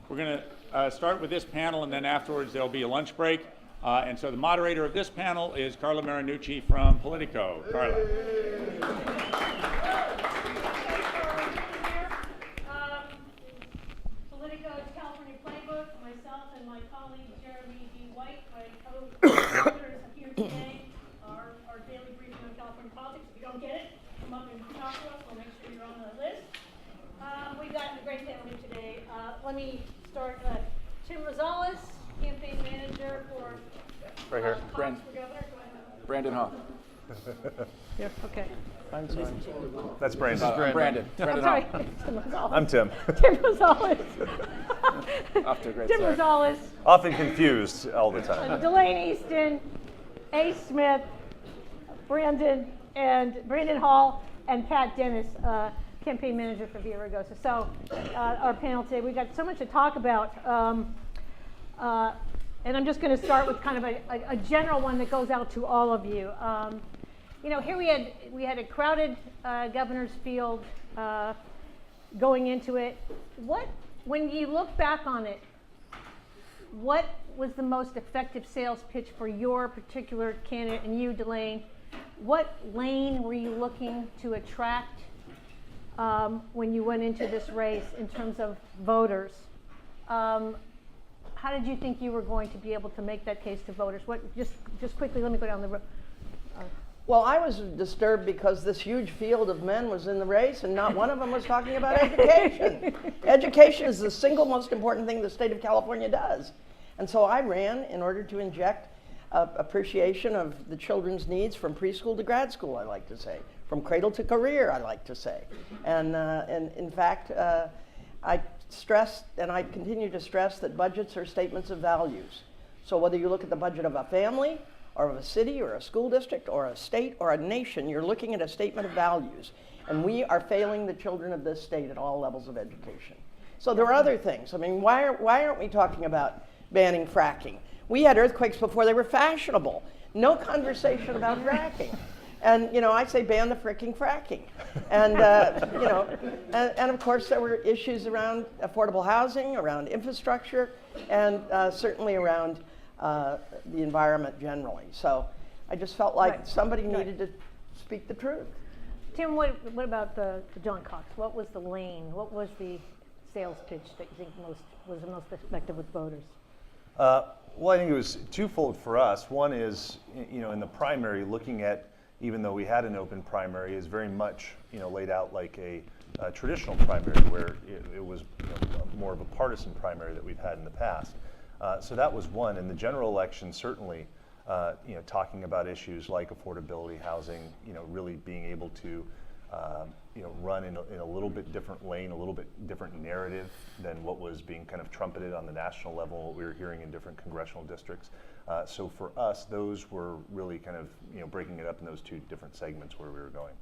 We're going to start with this panel, and then afterwards there'll be a lunch break. And so the moderator of this panel is Carla Marinucci from Politico. Carla. Politico's California Playbook, myself and my colleague Jeremy D. White, my co-authors here today, our daily briefing on California politics. If you don't get it, come up and talk to us. We'll make sure you're on the list. We've got a great panel today. Let me start. Tim Rosales, campaign manager for right here. for governor. Brandon Hall. Yeah, okay. I'm sorry. That's Brandon. Brandon. I'm sorry. Tim Rosales. I'm Tim. Tim Rosales. Off to a great Tim start. Rosales. Often confused all the time. Delaine Eastin, A. Smith, Brandon Hall, and Pat Dennis, campaign manager for Villaraigosa. So our panel today, we've got so much to talk about. And I'm just going to start with kind of a general one that goes out to all of you. You know, here we had a crowded governor's field going into it. When you look back on it, what was the most effective sales pitch for your particular candidate and you, Delaine? What lane were you looking to attract when you went into this race in terms of voters? How did you think you were going to be able to make that case to voters? Just quickly, let me go down the road. Well, I was disturbed because this huge field of men was in the race and not one of them was talking about education. Education is the single most important thing the state of California does. And so I ran in order to inject appreciation of the children's needs from preschool to grad school, I like to say, from cradle to career, I like to say. And in fact, I stressed, and I continue to stress, that budgets are statements of values. So whether you look at the budget of a family, or of a city, or a school district, or a state, or a nation, you're looking at a statement of values. And we are failing the children of this state at all levels of education. So there are other things. I mean, why aren't we talking about banning fracking? We had earthquakes before they were fashionable. No conversation about fracking. And, you know, I say ban the fricking fracking. And, you know, and of course there were issues around affordable housing, around infrastructure, and certainly around the environment generally. So I just felt like somebody needed to speak the truth. Tim, what about the John Cox? What was the lane? What was the sales pitch that you think was the most effective with voters? Well, I think it was twofold for us. One is, you know, in the primary, looking at, even though we had an open primary, is very much, you know, laid out like a traditional primary, where it was, you know, more of a partisan primary that we've had in the past. So that was one. In the general election, certainly, you know, talking about issues like affordability, housing, you know, really being able to, you know, run in a little bit different lane, a little bit different narrative than what was being kind of trumpeted on the national level, what we were hearing in different congressional districts. So for us, those were really kind of, you know, breaking it up in those two different segments where we were going.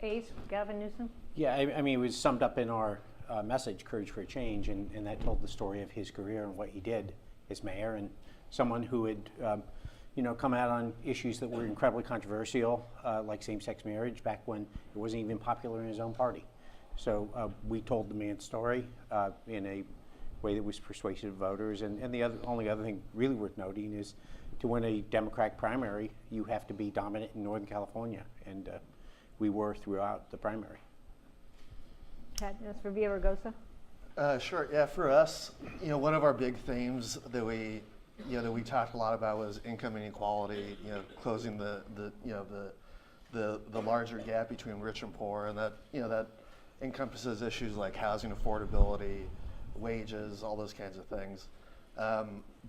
Ace, Gavin Newsom? Yeah, I mean, it was summed up in our message, Courage for a Change, and that told the story of his career and what he did as mayor, and someone who had, you know, come out on issues that were incredibly controversial, like same-sex marriage, back when it wasn't even popular in his own party. So we told the man's story in a way that was persuasive to voters, and the only other thing really worth noting is to win a Democratic primary, you have to be dominant in Northern California, and we were throughout the primary. Pat, that's for Villaraigosa? Sure. Yeah, for us, you know, one of our big themes that we talked a lot about was income inequality. You know, closing the larger gap between rich and poor, and that, you know, that encompasses issues like housing affordability, wages, all those kinds of things.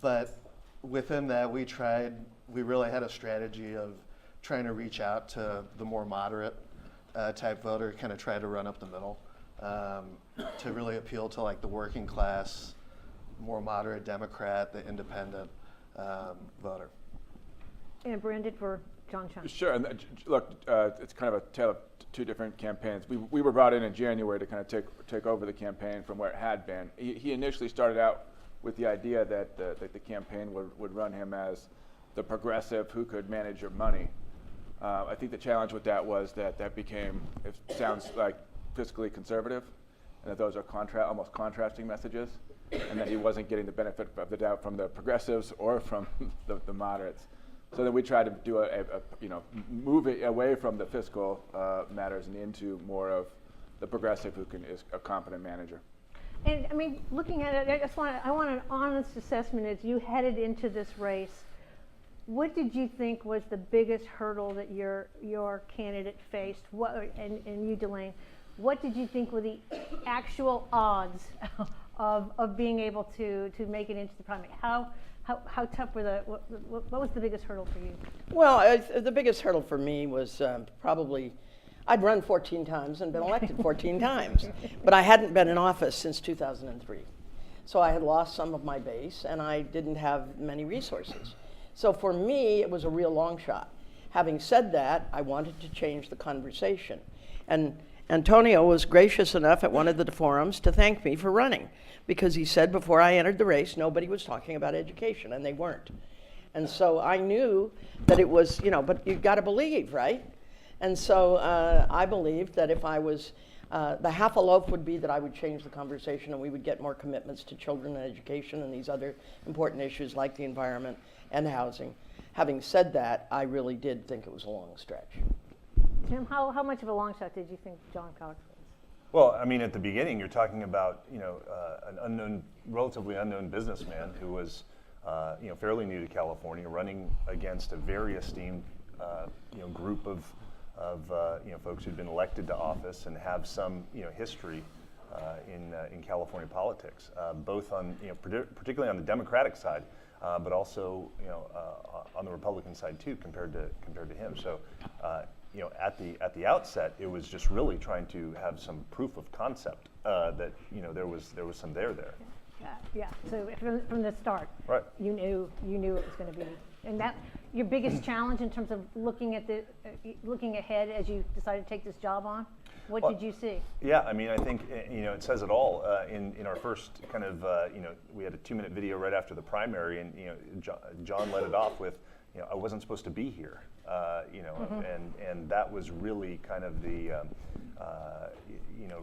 But within that, we really had a strategy of trying to reach out to the more moderate type voter, kind of try to run up the middle. To really appeal to like the working class, more moderate Democrat, the independent voter. And Brandon for John Chiang. Sure, and look, it's kind of a tale of two different campaigns. We were brought in January to kind of take over the campaign from where it had been. He initially started out with the idea that the campaign would run him as the progressive who could manage your money. I think the challenge with that was that became, it sounds like, fiscally conservative. and that those are almost contrasting messages, and that he wasn't getting the benefit of the doubt from the progressives or from the moderates. So then we tried to do move it away from the fiscal matters and into more of the progressive who is a competent manager. And I mean, looking at it, I want an honest assessment as you headed into this race. What did you think was the biggest hurdle that your candidate faced? And you, Delaine, what did you think were the actual odds of being able to make it into the primary? How tough were what was the biggest hurdle for you? Well, the biggest hurdle for me was probably, I'd run 14 times and been elected 14 times, but I hadn't been in office since 2003. So I had lost some of my base and I didn't have many resources. So for me, it was a real long shot. Having said that, I wanted to change the conversation. And Antonio was gracious enough at one of the forums to thank me for running, because he said before I entered the race, nobody was talking about education, and they weren't. And so I knew that it was, but you've got to believe, right? And so I believed that if I was, the half a loaf would be that I would change the conversation and we would get more commitments to children and education and these other important issues like the environment and housing. Having said that, I really did think it was a long stretch. Tim, how much of a long shot did you think John Cox was? Well, I mean, at the beginning, you're talking about an relatively unknown businessman who was fairly new to California, running against a very esteemed group of folks who'd been elected to office and have some history in California politics, both on particularly on the Democratic side, but also on the Republican side too, compared to him. So. At the outset, it was just really trying to have some proof of concept that there was some there. Yeah. So from the start, right? You knew it was going to be, and that your biggest challenge in terms of looking ahead as you decided to take this job on. What did you see? Yeah, I mean, I think it says it all. In our first kind of we had a 2-minute video right after the primary, and John led it off with. I wasn't supposed to be here, and that was really kind of the,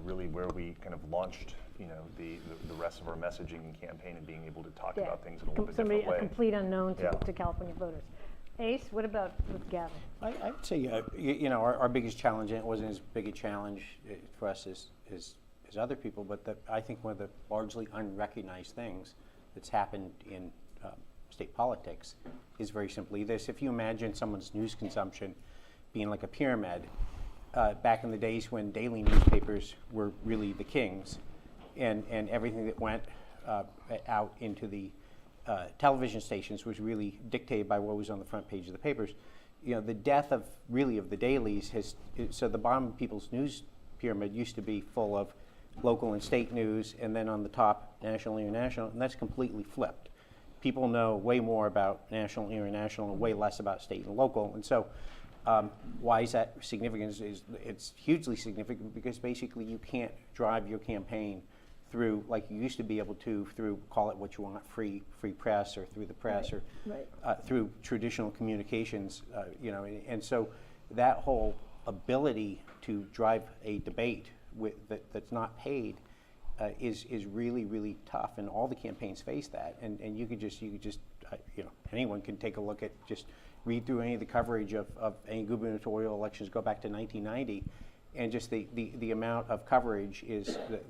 really where we kind of launched, the rest of our messaging and campaign and being able to talk about things in a little bit different way. A complete unknown to California voters. Ace, what about with Gavin? I would say, our biggest challenge, and it wasn't as big a challenge for us as other people, but I think one of the largely unrecognized things that's happened in state politics is very simply this. If you imagine someone's news consumption being like a pyramid, back in the days when daily newspapers were really the kings, and everything that went out into the television stations was really dictated by what was on the front page of the papers. The death of the dailies so the bottom of people's news pyramid used to be full of local and state news, and then on the top, national, international, and that's completely flipped. People know way more about national, international, and way less about state and local. And so why is that significant? It's hugely significant because basically you can't drive your campaign through, like you used to be able to, through, call it what you want, free press, or through the press, right. or through traditional communications, and so that whole ability to drive a debate that's not paid is really, really tough, and all the campaigns face that. And you could just anyone can take a look at, just read through any of the coverage of any gubernatorial elections, go back to 1990, and just the amount of coverage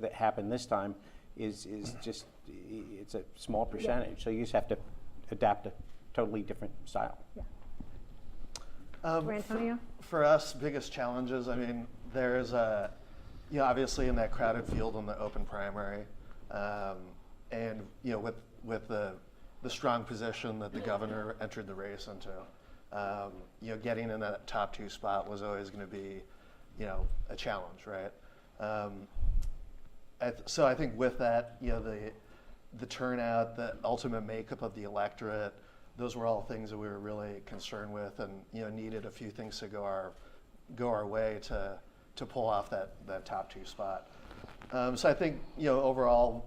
that happened this time is just, it's a small percentage. Yeah. So you just have to adapt a totally different style. Yeah. For Antonio? For us, biggest challenges, I mean, there's obviously in that crowded field in the open primary, and with the strong position that the governor entered the race into, getting in that top 2 spot was always going to be, a challenge, right? So I think with that, the turnout, the ultimate makeup of the electorate, those were all things that we were really concerned with, and needed a few things to go our way to pull off that top 2 spot. So I think overall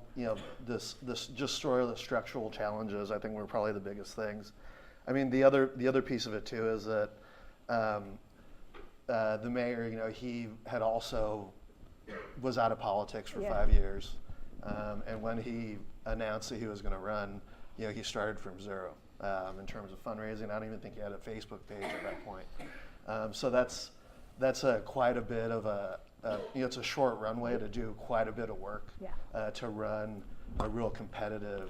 this just sort of the structural challenges I think were probably the biggest things. I mean the other piece of it too is that the mayor he had also was out of politics for Yeah. 5 years. And when he announced that he was going to run, he started from zero in terms of fundraising. I don't even think he had a Facebook page at that point. So that's quite a bit of it's a short runway to do quite a bit of work to run a real competitive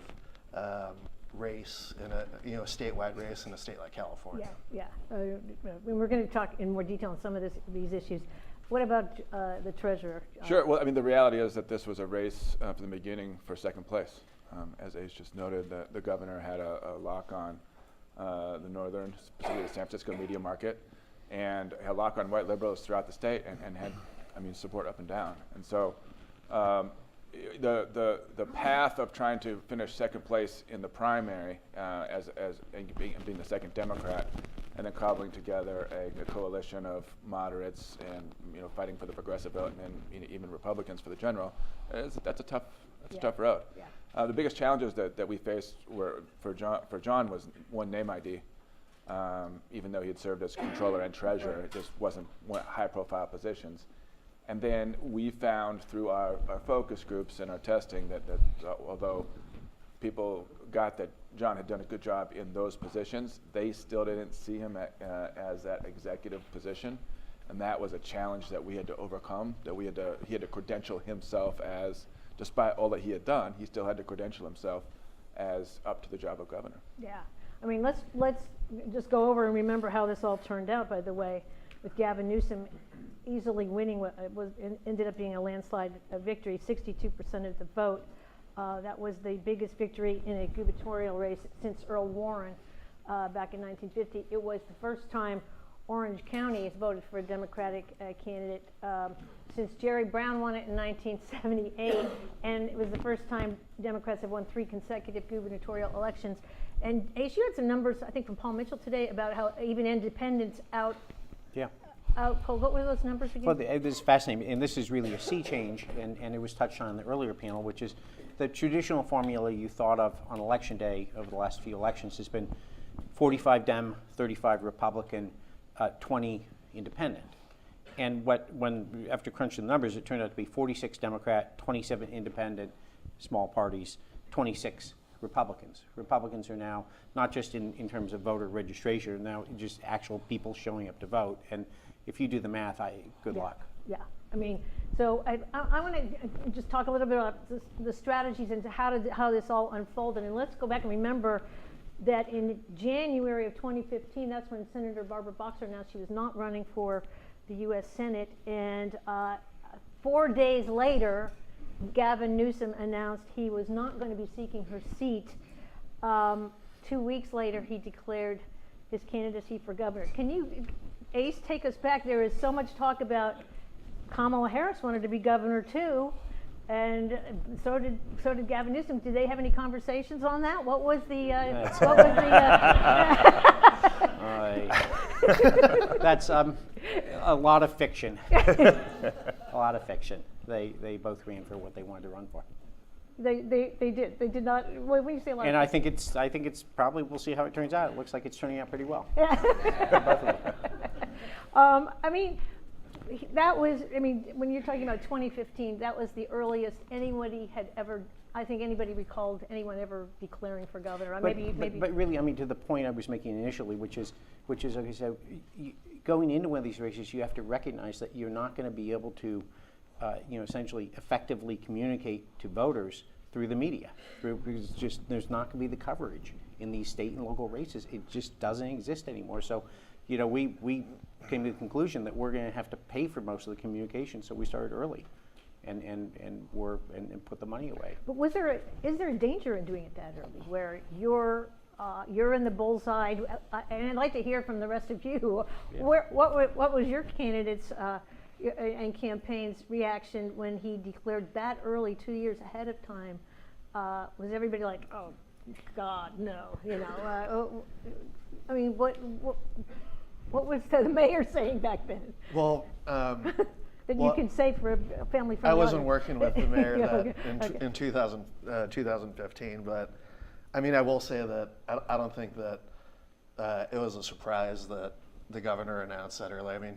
race in a statewide race in a state like California. Yeah. We're going to talk in more detail on some of these issues. What about the treasurer? Sure. Well, I mean, the reality is that this was a race from the beginning for second place. As Ace just noted, the governor had a lock on the northern, specifically the San Francisco media market, and had a lock on white liberals throughout the state, and had, support up and down. And so the path of trying to finish second place in the primary and being the second Democrat, and then cobbling together a coalition of moderates and fighting for the progressive vote, and then even Republicans for the general, that's a tough road. Yeah. The biggest challenges that we faced were for John was one, name ID. Even though he had served as controller and treasurer, it just wasn't high-profile positions. And then we found through our focus groups and our testing that although people got that John had done a good job in those positions, they still didn't see him as that executive position. And that was a challenge that we had to overcome, he had to credential himself as, despite all that he had done, he still had to credential himself as up to the job of governor. Yeah. Let's just go over and remember how this all turned out, by the way, with Gavin Newsom easily winning what ended up being a landslide victory, 62% of the vote. That was the biggest victory in a gubernatorial race since Earl Warren back in 1950. It was the first time Orange County has voted for a Democratic candidate since Jerry Brown won it in 1978, and it was the first time Democrats have won 3 consecutive gubernatorial elections. And Ace, you had some numbers, I think, from Paul Mitchell today about how even independents what were those numbers again? Well, this is fascinating, and this is really a sea change, and it was touched on in the earlier panel, which is the traditional formula you thought of on election day over the last few elections has been 45 Dem, 35 Republican, 20 Independent. And after crunching the numbers, it turned out to be 46 Democrat, 27 Independent, small parties, 26 Republicans. Republicans are now, not just in terms of voter registration, now just actual people showing up to vote. And if you do the math, good luck. Yeah. So I want to just talk a little bit about the strategies and how this all unfolded. And let's go back and remember that in January of 2015, that's when Senator Barbara Boxer announced she was not running for the U.S. Senate. And 4 days later, Gavin Newsom announced he was not going to be seeking her seat. 2 weeks later, he declared his candidacy for governor. Can you, Ace, take us back? There is so much talk about Kamala Harris wanted to be governor too, and so did Gavin Newsom. Did they have any conversations on that? What was the? That's a lot of fiction. A lot of fiction. They both ran for what they wanted to run for. They did. They did not. When you say a lot, and I think it's probably, we'll see how it turns out. It looks like it's turning out pretty well. That was. When you're talking about 2015, that was the earliest anybody had ever. I think anybody recalled anyone ever declaring for governor. But really, to the point I was making initially, which is, like I said, going into one of these races, you have to recognize that you're not going to be able to, essentially effectively communicate to voters through the media, because there's not going to be the coverage in these state and local races. It just doesn't exist anymore. So, we came to the conclusion that we're going to have to pay for most of the communication. So we started early, and put the money away. But is there a danger in doing it that early, where you're in the bullseye? And I'd like to hear from the rest of you. Yeah. What was your candidate's and campaign's reaction when he declared that early, 2 years ahead of time? Was everybody like, "Oh, God, no"? What was the mayor saying back then? Well, that you can say for a family friend. I wasn't working with the mayor in 2015, but I will say that I don't think that it was a surprise that the governor announced that early.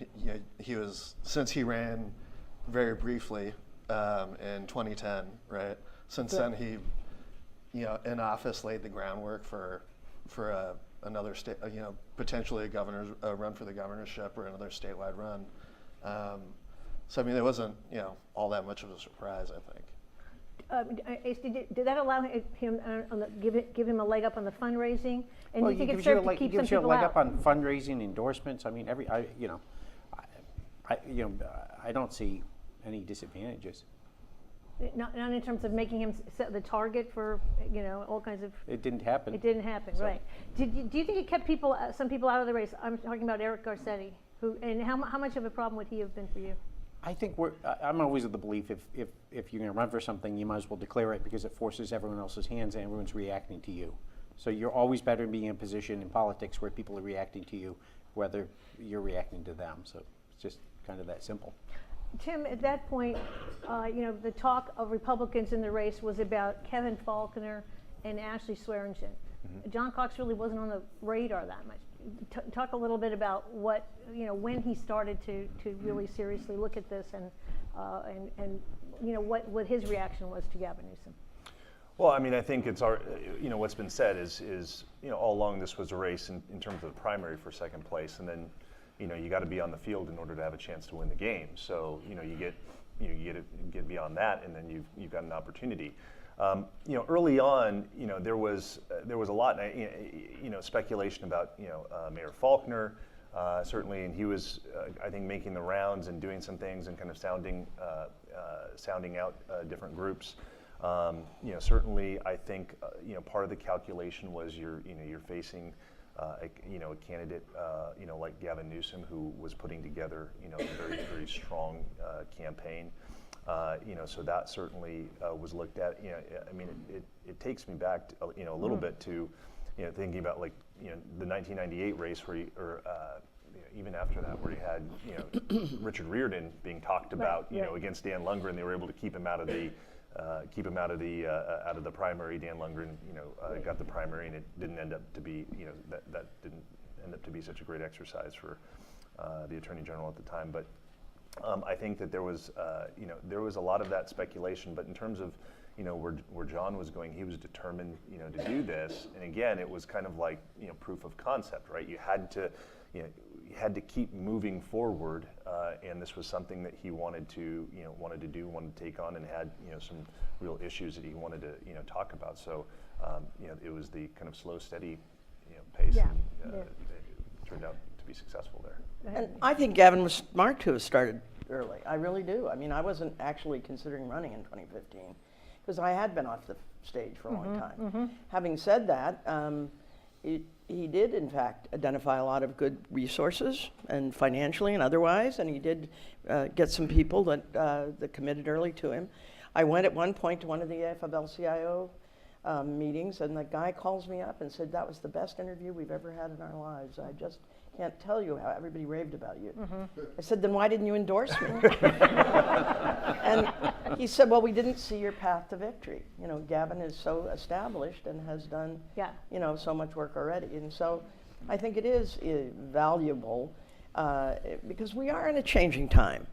He was, since he ran very briefly in 2010, right? Since then, he, in office laid the groundwork for another state, potentially a run for the governorship or another statewide run. So I mean, it wasn't, all that much of a surprise, I think. Did that allow him give him a leg up on the fundraising? And Well, do you think it it gives you served to keep some gives you a people leg out? up on fundraising, endorsements. I mean, I don't see any disadvantages. Not in terms of making him set the target for all kinds of. It didn't happen. It didn't happen, So- right? Do you think it kept some people out of the race? I'm talking about Eric Garcetti, and how much of a problem would he have been for you? I think I'm always of the belief if you're going to run for something, you might as well declare it because it forces everyone else's hands and everyone's reacting to you. So you're always better being in a position in politics where people are reacting to you, whether you're reacting to them. So it's just kind of that simple. Tim, at that point, the talk of Republicans in the race was about Kevin Faulconer and Ashley Swearingen. Mm-hmm. John Cox really wasn't on the radar that much. Talk a little bit about what, when he started to really seriously look at this and what his reaction was to Gavin Newsom. Well, I mean, I think it's what's been said is all along this was a race in terms of the primary for second place, and then you got to be on the field in order to have a chance to win the game. So you get beyond that, and then you've got an opportunity. Early on, there was a lot, speculation about Mayor Faulconer, certainly, and he was I think making the rounds and doing some things and kind of sounding out different groups. Certainly, I think part of the calculation was you're facing a candidate like Gavin Newsom, who was putting together a very, very strong campaign. So that certainly was looked at. I mean, it takes me back to, a little bit to thinking about the 1998 race where even after that, where you had Richard Riordan being talked about against Dan Lundgren. They were able to keep him out of the primary. Dan Lundgren got the primary, and it didn't end up to be that didn't end up to be such a great exercise for the Attorney General at the time. But I think that there was a lot of that speculation. But in terms of where John was going, he was determined to do this. And again, it was kind of like proof of concept, right? You had to keep moving forward, and this was something that he wanted to take on, and had some real issues that he wanted to talk about. So it was the kind of slow, steady pace, and it turned out to be successful there. And I think Gavin was smart to have started early. I really do. I mean, I wasn't actually considering running in 2015 because I had been off the stage for a long time. Mm-hmm. Having said that, he did, in fact, identify a lot of good resources, and financially and otherwise, and he did get some people that committed early to him. I went at one point to one of the AFL-CIO meetings, and the guy calls me up and said, "That was the best interview we've ever had in our lives. I just can't tell you how everybody raved about you." Mm-hmm. I said, "Then why didn't you endorse me?" And he said, "Well, we didn't see your path to victory. Gavin is so established and has done, so much work already." And so I think it is valuable because we are in a changing time.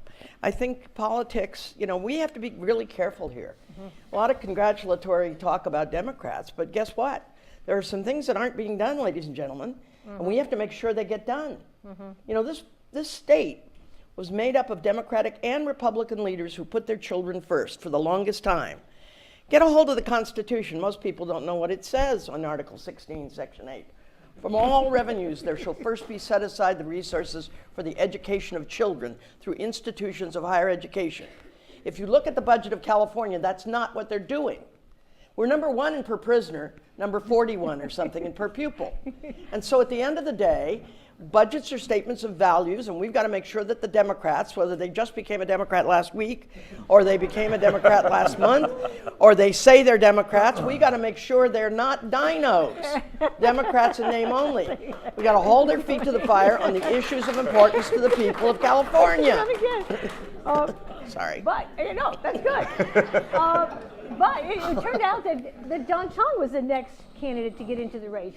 I think politics, we have to be really careful here. Mm-hmm. A lot of congratulatory talk about Democrats, but guess what? There are some things that aren't being done, ladies and gentlemen, and we have to make sure they get done. Mm-hmm. This state was made up of Democratic and Republican leaders who put their children first for the longest time. Get a hold of the Constitution. Most people don't know what it says on Article 16, Section 8. From all revenues, there shall first be set aside the resources for the education of children through institutions of higher education. If you look at the budget of California, that's not what they're doing. We're number 1 in per prisoner, number 41 or something in per pupil. And so at the end of the day, budgets are statements of values, and we've got to make sure that the Democrats, whether they just became a Democrat last week, or they became a Democrat last month, or they say they're Democrats, we got to make sure they're not dinos. Democrats in name only. We got to hold their feet to the fire on the issues of importance to the people of California. Sorry. But, that's good. But it turned out that Don Chong was the next candidate to get into the race.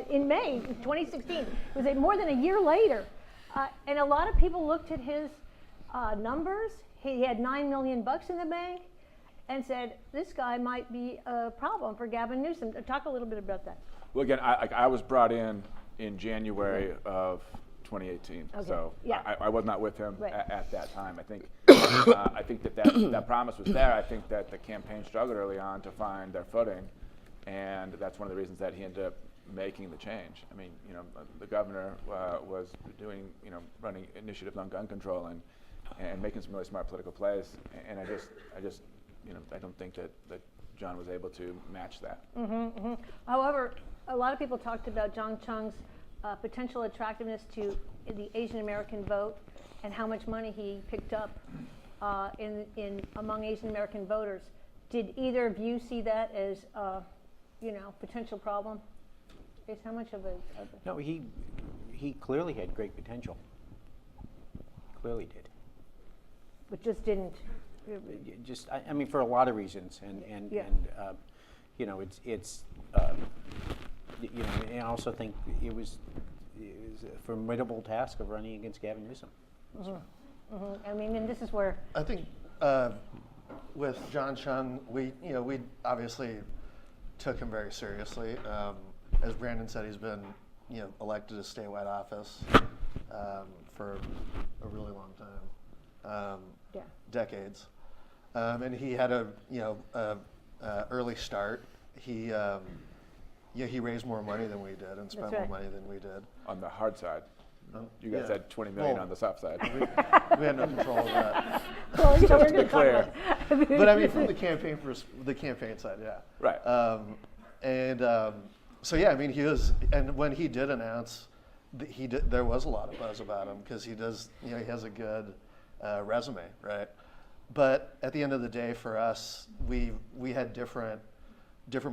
In May 2016, it was more than a year later. And a lot of people looked at his numbers, he had $9 million in the bank, and said this guy might be a problem for Gavin Newsom. Talk a little bit about that. Well, again, I was brought in January of 2018, Okay, so yeah. I was not with him Right. at that time. I think that promise was there. I think that the campaign struggled early on to find their footing, and that's one of the reasons that he ended up making the change. I mean, the governor was doing, running initiatives on gun control and making some really smart political plays, and I just I don't think that John was able to match that. However, a lot of people talked about John Chiang's potential attractiveness to the Asian American vote and how much money he picked up among Asian American voters. Did either of you see that as potential problem? Is how much of a No, he clearly had great potential. Clearly did. but just didn't. Just, I mean, for a lot of reasons, and Yeah. it's and I also think it was a formidable task of running against Gavin Newsom. I mean, and this is where I think with John Chiang, we obviously took him very seriously. As Brandon said, he's been elected to statewide office for a really long time, decades, and he had a early start. He raised more money than we did and spent That's right. more money than we did. On the hard side, you guys Yeah. had 20 million Well, on the soft side. We had no control of that. well, we're going to talk clear. about that. But I mean, from the campaign side, yeah. Right. So yeah, I mean, and when he did announce, there was a lot of buzz about him because he does, he has a good resume, right? But at the end of the day, for us, we had different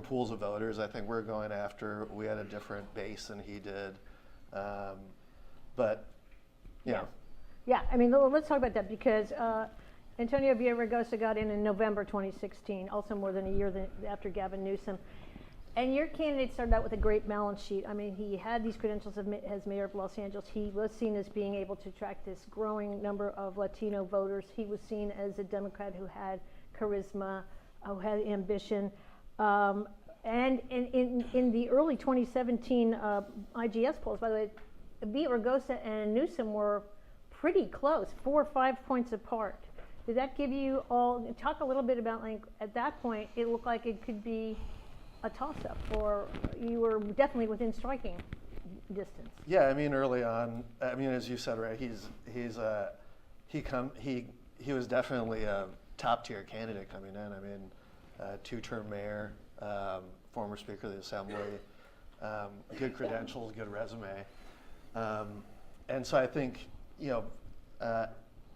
pools of voters. I think we're going after. We had a different base than he did, but Yeah, I mean, let's talk about that because Antonio Villaraigosa got in November 2016, also more than a year after Gavin Newsom. And your candidate started out with a great balance sheet. I mean, he had these credentials as mayor of Los Angeles. He was seen as being able to attract this growing number of Latino voters. He was seen as a Democrat who had charisma, who had ambition. And in the early 2017 IGS polls, by the way, Villaraigosa and Newsom were pretty close, 4 or 5 points apart. Did that give you all, talk a little bit about, like, at that point, it looked like it could be a toss-up, or you were definitely within striking distance? yeah, I mean, early on, I mean, as you said, right, he was definitely a top-tier candidate coming in. I mean, 2-term mayor, former Speaker of the Assembly, good credentials, good resume. And so I think,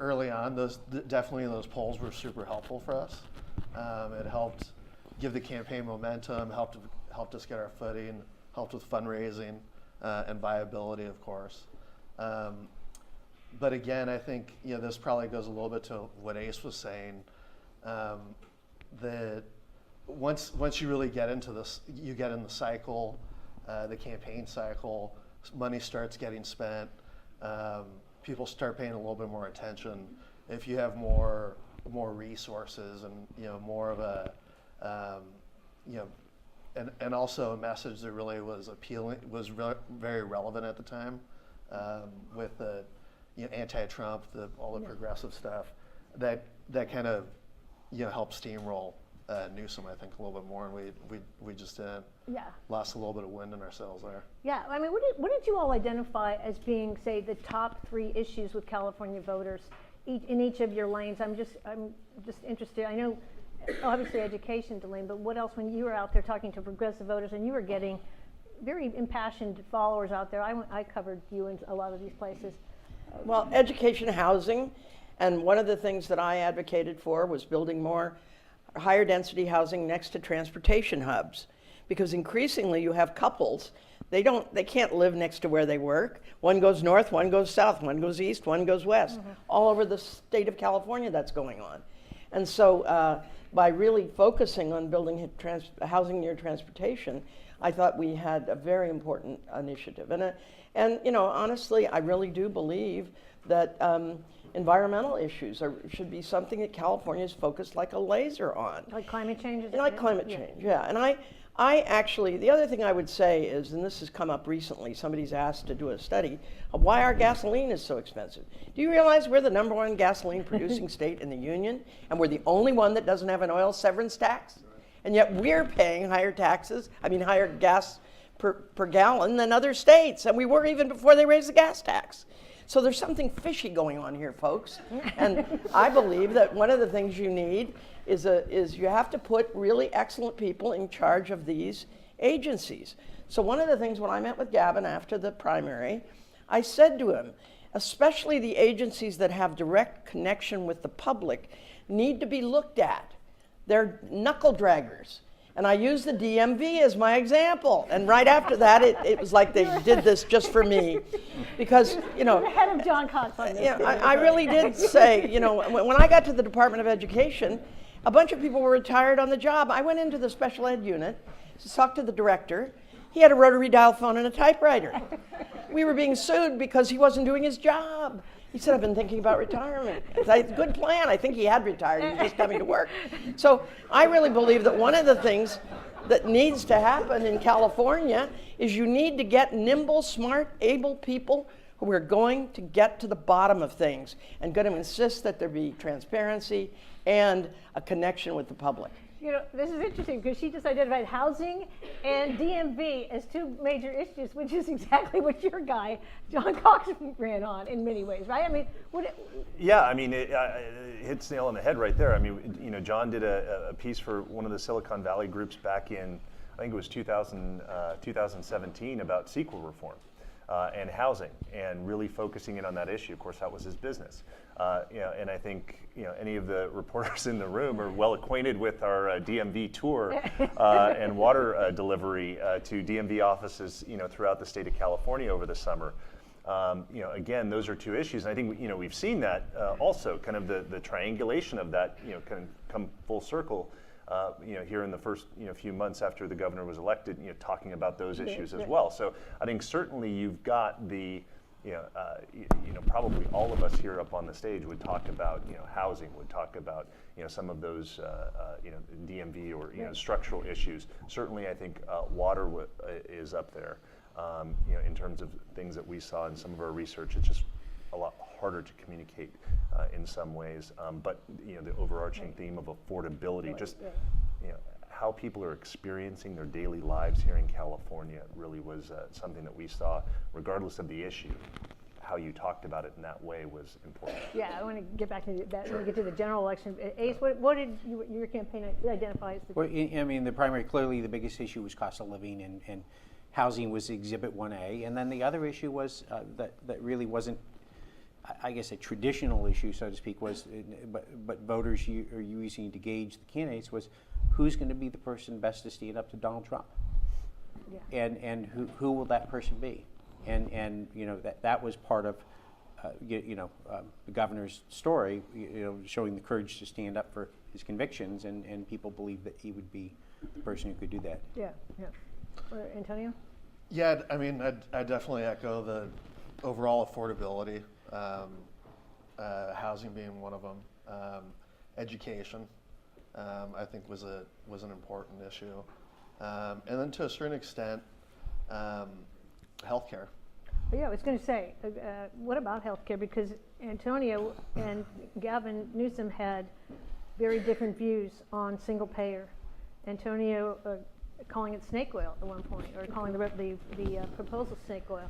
early on, definitely those polls were super helpful for us. It helped give the campaign momentum, helped us get our footing, helped with fundraising and viability, of course. But again, I think this probably goes a little bit to what Ace was saying. That once you really get into this, you get in the cycle, the campaign cycle, money starts getting spent, people start paying a little bit more attention. If you have more resources and more of a and also a message that really was appealing, was very relevant at the time, with the anti-Trump, all the progressive stuff, that kind of helped steamroll Newsom, I think, a little bit more, and we just lost a little bit of wind in our sails there. Yeah, I mean, what did you all identify as being, say, the top 3 issues with California voters in each of your lanes? I'm just interested. I know, obviously, education, Delaine, but what else when you were out there talking to progressive voters and you were getting very impassioned followers out there? I covered you in a lot of these places. Well, education, housing, and one of the things that I advocated for was building more higher density housing next to transportation hubs, because increasingly you have couples, they can't live next to where they work. One goes north, one goes south, one goes east, one goes west. All over the state of California that's going on. And so by really focusing on building housing near transportation, I thought we had a very important initiative. And you know, honestly, I really do believe that environmental issues should be something that California is focused like a laser on. Like climate change? Like climate change, yeah. And I actually, the other thing I would say is, and this has come up recently, somebody's asked to do a study of why our gasoline is so expensive. Do you realize we're the #1 gasoline producing state in the union, and we're the only one that doesn't have an oil severance tax? And yet we're paying higher gas per gallon than other states, and we were even before they raised the gas tax. So there's something fishy going on here, folks. And I believe that one of the things you need is you have to put really excellent people in charge of these agencies. So one of the things when I met with Gavin after the primary, I said to him, especially the agencies that have direct connection with the public need to be looked at. They're knuckle draggers. And I used the DMV as my example. And right after that, it was like they did this just for me. Because, you know, You're ahead of John Cox on this. yeah, I really did say, you know, when I got to the Department of Education, a bunch of people were retired on the job. I went into the special ed unit to talk to the director. He had a rotary dial phone and a typewriter. We were being sued because he wasn't doing his job. He said, I've been thinking about retirement. Good plan. I think he had retired. He was just coming to work. So I really believe that one of the things that needs to happen in California is you need to get nimble, smart, able people who are going to get to the bottom of things and going to insist that there be transparency and a connection with the public. You know, this is interesting because she just identified housing and DMV as two major issues, which is exactly what your guy, John Cox, ran on in many ways, right? I mean, yeah, I mean, it hits the nail on the head right there. I mean, you know, John did a piece for one of the Silicon Valley groups back in, I think it was 2017, about CEQA reform and housing, and really focusing in on that issue. Of course, that was his business. You know, and I think, you know, any of the reporters in the room are well acquainted with our DMV tour and water delivery to DMV offices, you know, throughout the state of California over the summer. You know, again, those are two issues. And I think, you know, we've seen that also, kind of the triangulation of that, you know, kind of come full circle. You know, here in the first few months after the governor was elected, you know, talking about those issues as well. So I think certainly you've got the, probably all of us here up on the stage would talk about, you know, housing, would talk about, you know, some of those, DMV or, you know, structural issues. Certainly, I think water is up there, you know, in terms of things that we saw in some of our research. It's just a lot harder to communicate in some ways, but you know, the overarching theme of affordability, just you know, how people are experiencing their daily lives here in California really was something that we saw, regardless of the issue. How you talked about it in that way was important. yeah, I want to get back to that when we get to the general election. Ace, what did your campaign identify as the... Well, I mean, the primary, clearly the biggest issue was cost of living, and housing was Exhibit 1A. And then the other issue was that really wasn't, I guess, a traditional issue, so to speak, was, but voters are using to gauge the candidates, was who's going to be the person best to stand up to Donald Trump, and who will that person be, and you know, that was part of the governor's story, you know, showing the courage to stand up for his convictions, and people believe that he would be the person who could do that. Yeah. Antonio? Yeah, I mean, I definitely echo the overall affordability. Housing being one of them, education, I think was an important issue, and then to a certain extent, healthcare. Yeah, I was going to say, what about healthcare? Because Antonio and Gavin Newsom had very different views on single payer. Antonio calling it snake oil at one point, or calling the proposal snake oil.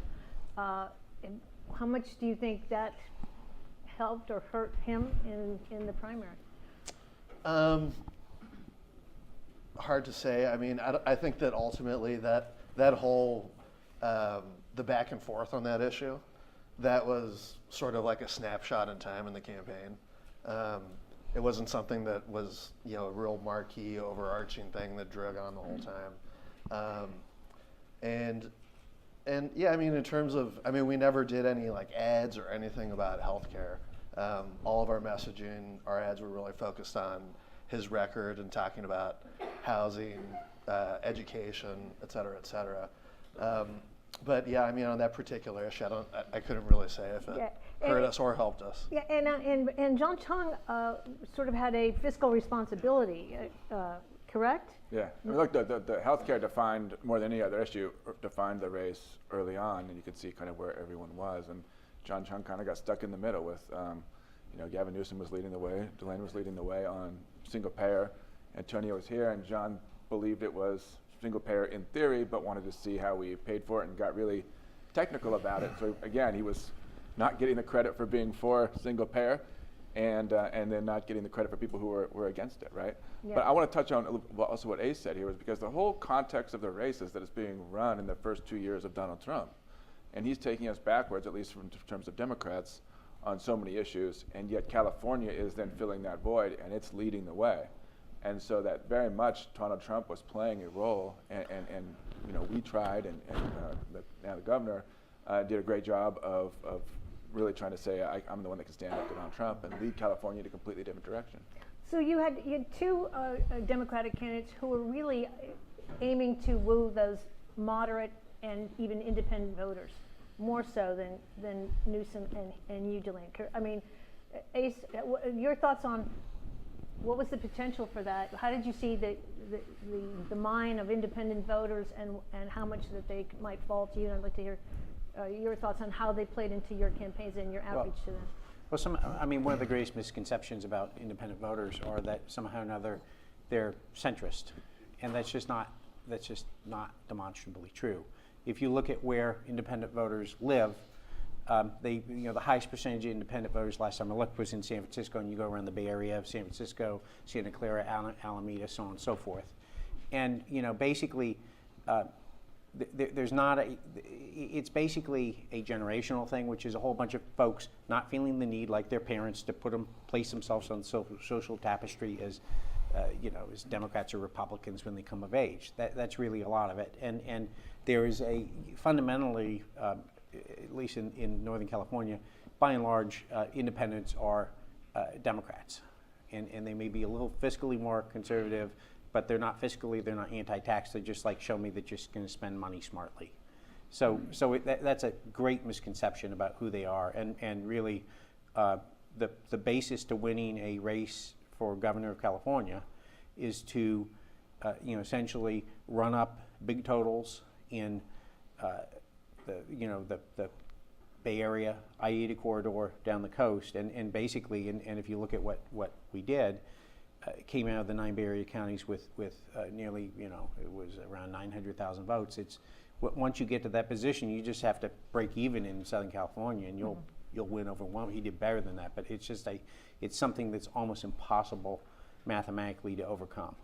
And how much do you think that helped or hurt him in the primary? Hard to say. I mean, I think that ultimately that whole the back and forth on that issue, that was sort of like a snapshot in time in the campaign. It wasn't something that was, you know, a real marquee, overarching thing that drug on the whole time. And yeah, I mean, in terms of, I mean, we never did any like ads or anything about healthcare. All of our messaging, our ads were really focused on his record and talking about housing, education, et cetera, et cetera. But yeah, I mean, on that particular issue, I couldn't really say if it hurt us or helped us. Yeah, and John Chiang sort of had a fiscal responsibility, correct? Yeah, I mean, look, the healthcare defined more than any other issue, defined the race early on, and you could see kind of where everyone was. And John Chiang kind of got stuck in the middle with, Gavin Newsom was leading the way, Delaine was leading the way on single payer. Antonio was here, and John believed it was single payer in theory, but wanted to see how we paid for it and got really technical about it. So again, he was not getting the credit for being for single payer, and then not getting the credit for people who were against it, right? Yeah. But I want to touch on also what Ace said here, was because the whole context of the race is that it's being run in the first 2 years of Donald Trump. And he's taking us backwards, at least in terms of Democrats, on so many issues, and yet California is then filling that void, and it's leading the way. And so that very much Donald Trump was playing a role, and we tried, and now the governor did a great job of really trying to say, I'm the one that can stand up to Donald Trump and lead California in a completely different direction. So you had two Democratic candidates who were really aiming to woo those moderate and even independent voters, more so than Newsom and you, Delaine. I mean, Ace, your thoughts on what was the potential for that? How did you see the mind of independent voters and how much that they might fall to you? And I'd like to hear your thoughts on how they played into your campaigns and your outreach to them. Well, one of the greatest misconceptions about independent voters are that somehow or another they're centrist, and that's just not demonstrably true. If you look at where independent voters live, the highest percentage of independent voters last time I looked was in San Francisco, and you go around the Bay Area of San Francisco, Santa Clara, Alameda, so on and so forth. And basically, it's basically a generational thing, which is a whole bunch of folks not feeling the need, like their parents, to place themselves on the social tapestry as Democrats or Republicans when they come of age. That's really a lot of it. And there is a fundamentally, at least in Northern California, by and large, independents are Democrats. And they may be a little fiscally more conservative, but they're not anti-tax. They just show me that you're going to spend money smartly. So that's a great misconception about who they are. And really, the basis to winning a race for governor of California is to, essentially run up big totals in the Bay Area, I-80 corridor down the coast, and basically, and if you look at what we did, it came out of the 9 Bay Area counties with nearly, it was around 900,000 votes. Once you get to that position, you just have to break even in Southern California, and you'll win overwhelmingly. He did better than that, but it's something that's almost impossible mathematically to overcome.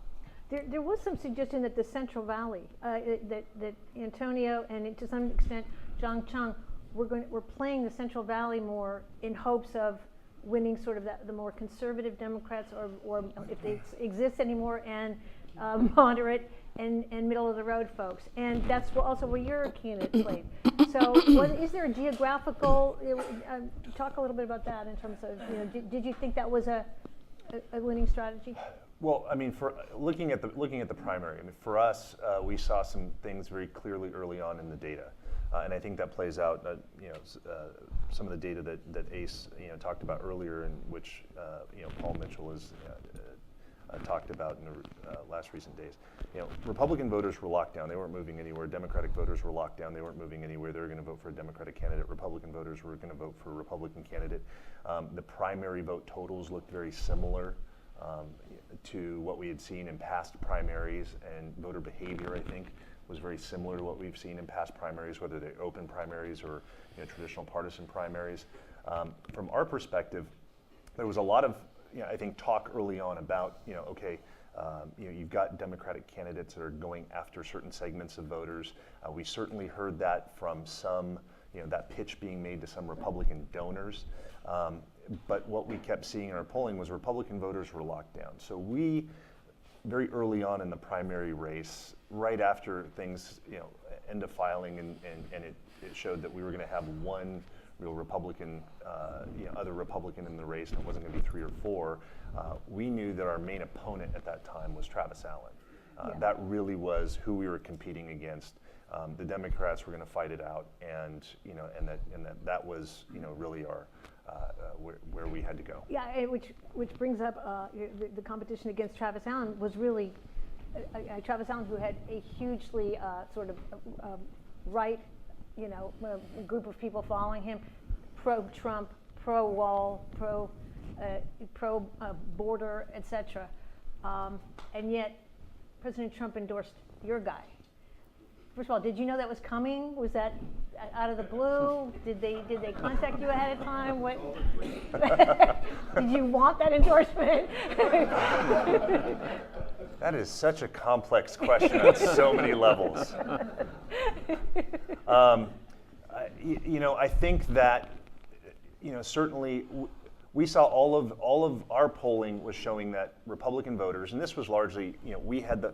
There was some suggestion that the Central Valley, that Antonio and to some extent John Chiang, we're playing the Central Valley more in hopes of winning sort of the more conservative Democrats, or if they exist anymore, and moderate and middle of the road folks. And that's also where your candidate played. So is there a geographical, talk a little bit about that in terms of, did you think that was a winning strategy? Well, I mean, for looking at the primary, I mean, for us, we saw some things very clearly early on in the data, and I think that plays out. Some of the data that Ace talked about earlier, in which Paul Mitchell has talked about in the last recent days. Republican voters were locked down; they weren't moving anywhere. Democratic voters were locked down; they weren't moving anywhere. They were going to vote for a Democratic candidate. Republican voters were going to vote for a Republican candidate. The primary vote totals looked very similar to what we had seen in past primaries, and voter behavior, I think, was very similar to what we've seen in past primaries, whether they're open primaries or traditional partisan primaries. From our perspective, there was a lot of I think talk early on about you've got Democratic candidates that are going after certain segments of voters. We certainly heard that from some that pitch being made to some Republican donors. But what we kept seeing in our polling was Republican voters were locked down. So we, very early on in the primary race, right after things, end of filing, and it showed that we were going to have one real Republican, other Republican in the race, and it wasn't going to be 3 or 4. We knew that our main opponent at that time was Travis Allen. That really was who we were competing against. The Democrats were going to fight it out, and that was really our where we had to go. Yeah, which brings up the competition against Travis Allen was really Travis Allen, who had a hugely sort of right, group of people following him, pro-Trump, pro-wall, pro-border, etc. And yet, President Trump endorsed your guy. First of all, did you know that was coming? Was that out of the blue? Did they contact you ahead of time? What? Did you want that endorsement? That is such a complex question on so many levels. I think that certainly we saw all of our polling was showing that Republican voters, and this was largely, we had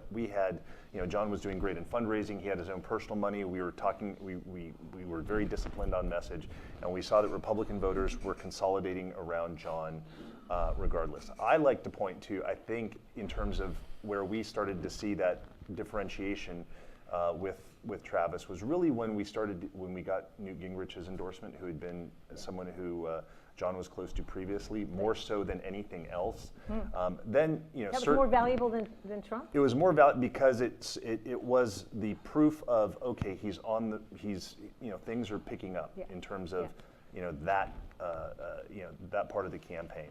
John was doing great in fundraising. He had his own personal money. We were talking. We were very disciplined on message, and we saw that Republican voters were consolidating around John, regardless. I like to point to, I think, in terms of where we started to see that differentiation with Travis was really when we got Newt Gingrich's endorsement, who had been someone who John was close to previously, more so than anything else. Then that was more valuable than Trump? It was more valuable because it was the proof of, okay, things are picking up in terms of that part of the campaign.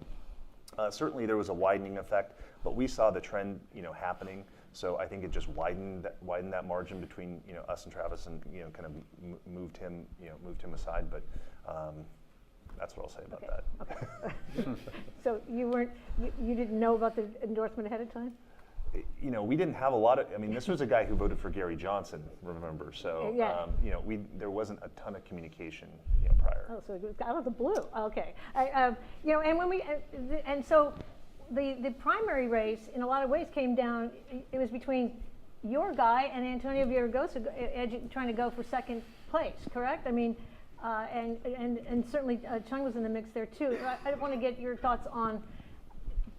Certainly there was a widening effect, but we saw the trend happening. So I think it just widened that margin between us and Travis, and kind of moved him aside. But that's what I'll say about that. Okay. So you didn't know about the endorsement ahead of time? We didn't have a lot of. I mean, this was a guy who voted for Gary Johnson. Remember, so there wasn't a ton of communication prior. Oh, so it was out of the blue. Okay. And when so the primary race in a lot of ways came down. It was between your guy and Antonio Villaraigosa trying to go for second place. Correct? I mean. And certainly Chiang was in the mix there too. I want to get your thoughts on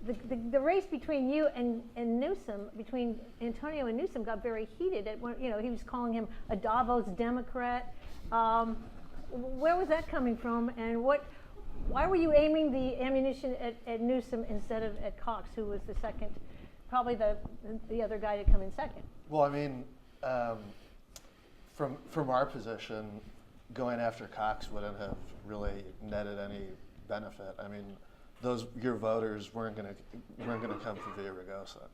the race between you and Newsom, between Antonio and Newsom, got very heated. He was calling him a Davos Democrat. Where was that coming from, and why were you aiming the ammunition at Newsom instead of at Cox, who was the second, probably the other guy to come in second? Well, I mean, from our position, going after Cox wouldn't have really netted any benefit. I mean, your voters weren't going to come from Villaraigosa.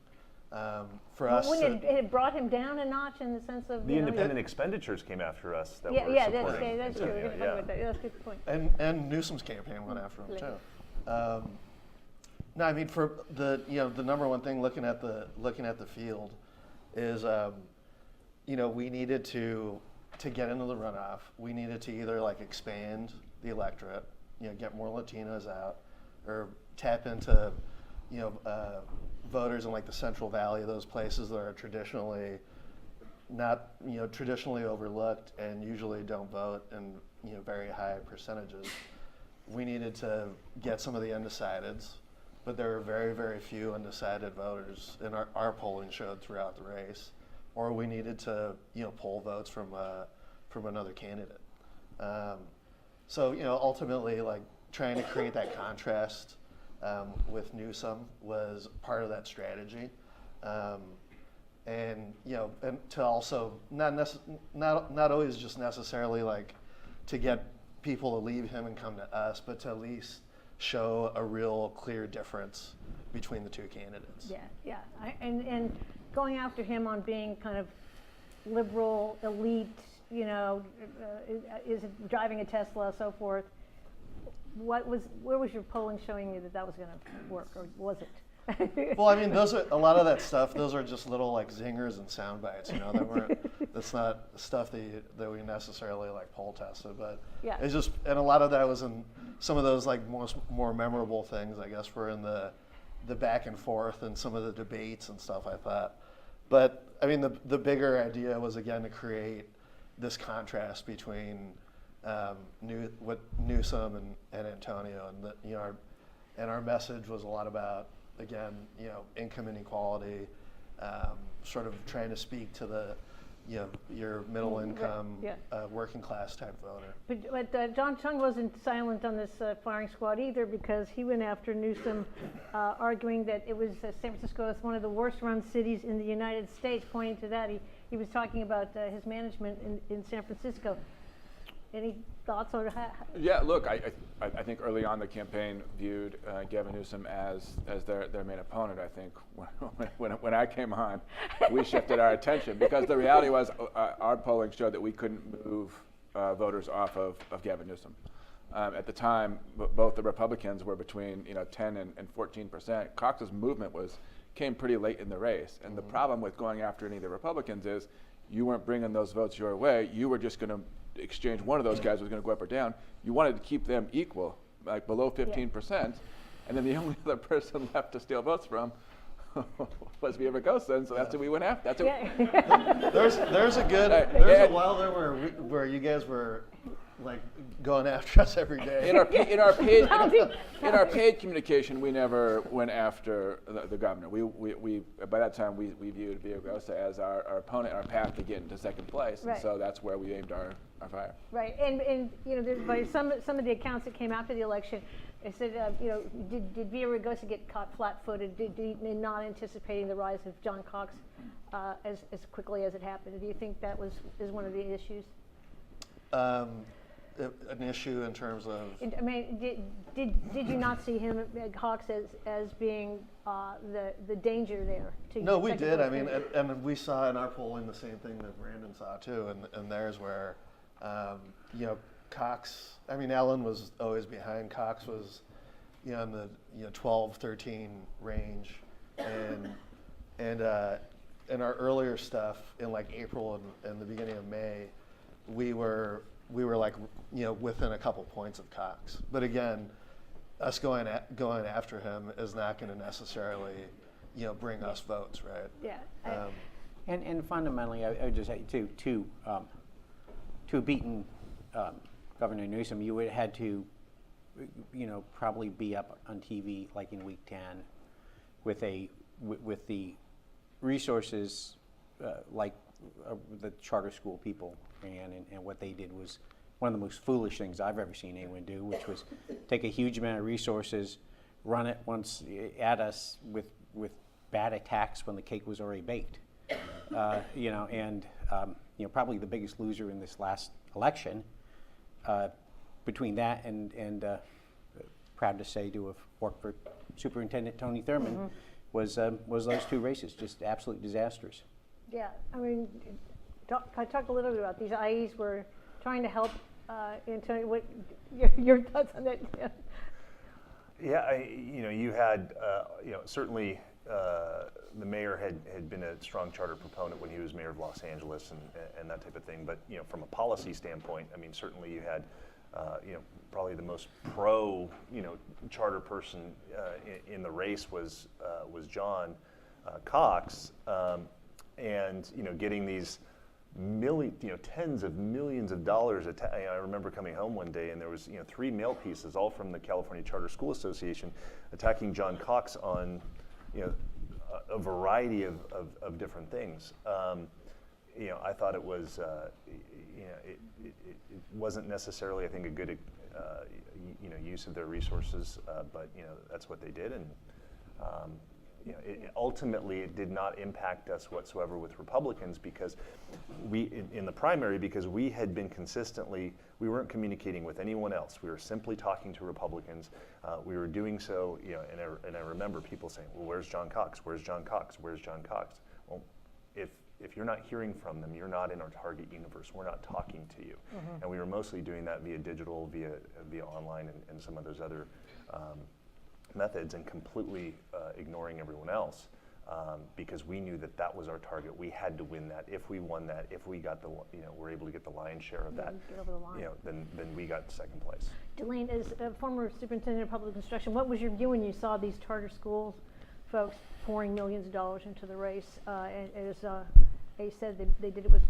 For us, wouldn't it have brought him down a notch in the sense of the independent expenditures came after us that were supporting. That's true. Yeah. That's a good point. And Newsom's campaign went after him too. No, I mean, for the number one thing looking at the field is we needed to get into the runoff. We needed to either expand the electorate, get more Latinos out, or tap into voters in the Central Valley, those places that are traditionally not traditionally overlooked and usually don't vote in very high percentages. We needed to get some of the undecideds, but there are very, very few undecided voters, and our polling showed throughout the race. Or we needed to pull votes from another candidate. So ultimately, trying to create that contrast with Newsom was part of that strategy, and to also not always just necessarily to get people to leave him and come to us, but to at least show a real clear difference between the two candidates. Yeah. And going after him on being kind of liberal, elite, is driving a Tesla, so forth. Where was your polling showing you that was going to work, or was it? Well, I mean, those are a lot of that stuff. Those are just little zingers and sound bites, that's not stuff that we necessarily poll tested, but it's just, and a lot of that was in some of those more memorable things, I guess, were in the back and forth and some of the debates and stuff, I thought. But I mean, the bigger idea was, again, to create this contrast between with Newsom and Antonio, and that, you know, our message was a lot about, again, you know, income inequality, sort of trying to speak to the, you know, your middle income, Yeah. Working class type voter. But John Chiang wasn't silent on this firing squad either, because he went after Newsom, arguing that it was San Francisco is one of the worst run cities in the United States, pointing to that. He was talking about his management in San Francisco. Any thoughts on how? Yeah, look, I think early on the campaign viewed Gavin Newsom as their main opponent. I think when I came on, we shifted our attention, because the reality was our polling showed that we couldn't move voters off of Gavin Newsom. At the time, both the Republicans were between 10 and 14%. Cox's movement came pretty late in the race, and the problem with going after any of the Republicans is you weren't bringing those votes your way. You were just going to exchange. One of those guys was going to go up or down. You wanted to keep them equal, like below 15%, and then the only other person left to steal votes from was Villaraigosa, and so that's who we went after. That's There's a while there where you guys were like going after us every day. in our paid communication, we never went after the governor. We by that time we viewed Villaraigosa as our opponent, our path to get into second place, Right. and so that's where we aimed our fire. Right, and you know, by some of the accounts that came after the election, it said, you know, did Villaraigosa get caught flat-footed? Did he not anticipating the rise of John Cox as quickly as it happened? Do you think that is one of the issues? An issue in terms of. I mean, did you not see him, Cox, as being the danger there? No, we did. I mean, and we saw in our polling the same thing that Brandon saw too, and there's where, you know, Cox. I mean, Ellen was always behind. Cox was, you know, in the 12, 13 range, and in our earlier stuff in like April and the beginning of May, we were like, you know, within a couple points of Cox. But again, us going after him is not going to necessarily, you know, bring us votes, right? Yeah. And fundamentally, I would just say to have beaten Governor Newsom, you would have had to, you know, probably be up on TV like in week 10 with the resources like the charter school people ran, and what they did was one of the most foolish things I've ever seen anyone do, which was take a huge amount of resources, run it once at us with bad attacks when the cake was already baked. You know, and you know, probably the biggest loser in this last election, between that and proud to say to have worked for Superintendent Tony Thurmond, was those two races, just absolute disasters. Yeah, I mean, I talked a little bit about these IEs were trying to help Antonio. What your thoughts on that? Yeah, you know, you had, you know, certainly the mayor had been a strong charter proponent when he was mayor of Los Angeles and that type of thing. But, you know, from a policy standpoint, I mean, certainly you had, you know, probably the most pro, you know, charter person in the race was John Cox, and, you know, getting these tens of millions of dollars. I remember coming home one day and there was, you know, 3 mail pieces, all from the California Charter School Association, attacking John Cox on, you know, a variety of different things. You know, I thought it was, you know, it wasn't necessarily, I think, a good, you know, use of their resources, but, you know, that's what they did, and you know, ultimately it did not impact us whatsoever with Republicans, because in the primary, because we had been consistently, we weren't communicating with anyone else. We were simply talking to Republicans. We were doing so, you know, and I remember people saying, well, where's John Cox? Where's John Cox? Where's John Cox? Well, if you're not hearing from them, you're not in our target universe. We're not talking to you. And we were mostly doing that via digital, via online, and some of those other methods, and completely ignoring everyone else, because we knew that was our target. We had to win that. If we won that, if we got were able to get the lion's share of that, Get over the line. you know, then we got second place. Delaine, as a former superintendent of public instruction, what was your view when you saw these charter schools folks pouring millions of dollars into the race? Ace said they did it with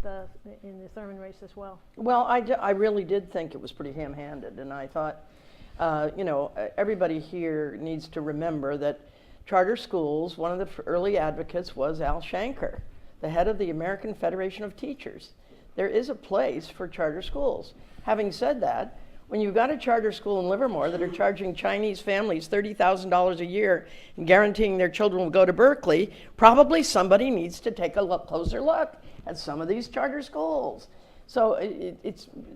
in the Thurman race as well. Well, I really did think it was pretty ham-handed, and I thought, everybody here needs to remember that charter schools, one of the early advocates was Al Shanker, the head of the American Federation of Teachers. There is a place for charter schools. Having said that, when you've got a charter school in Livermore that are charging Chinese families $30,000 a year and guaranteeing their children will go to Berkeley, probably somebody needs to take a closer look at some of these charter schools. So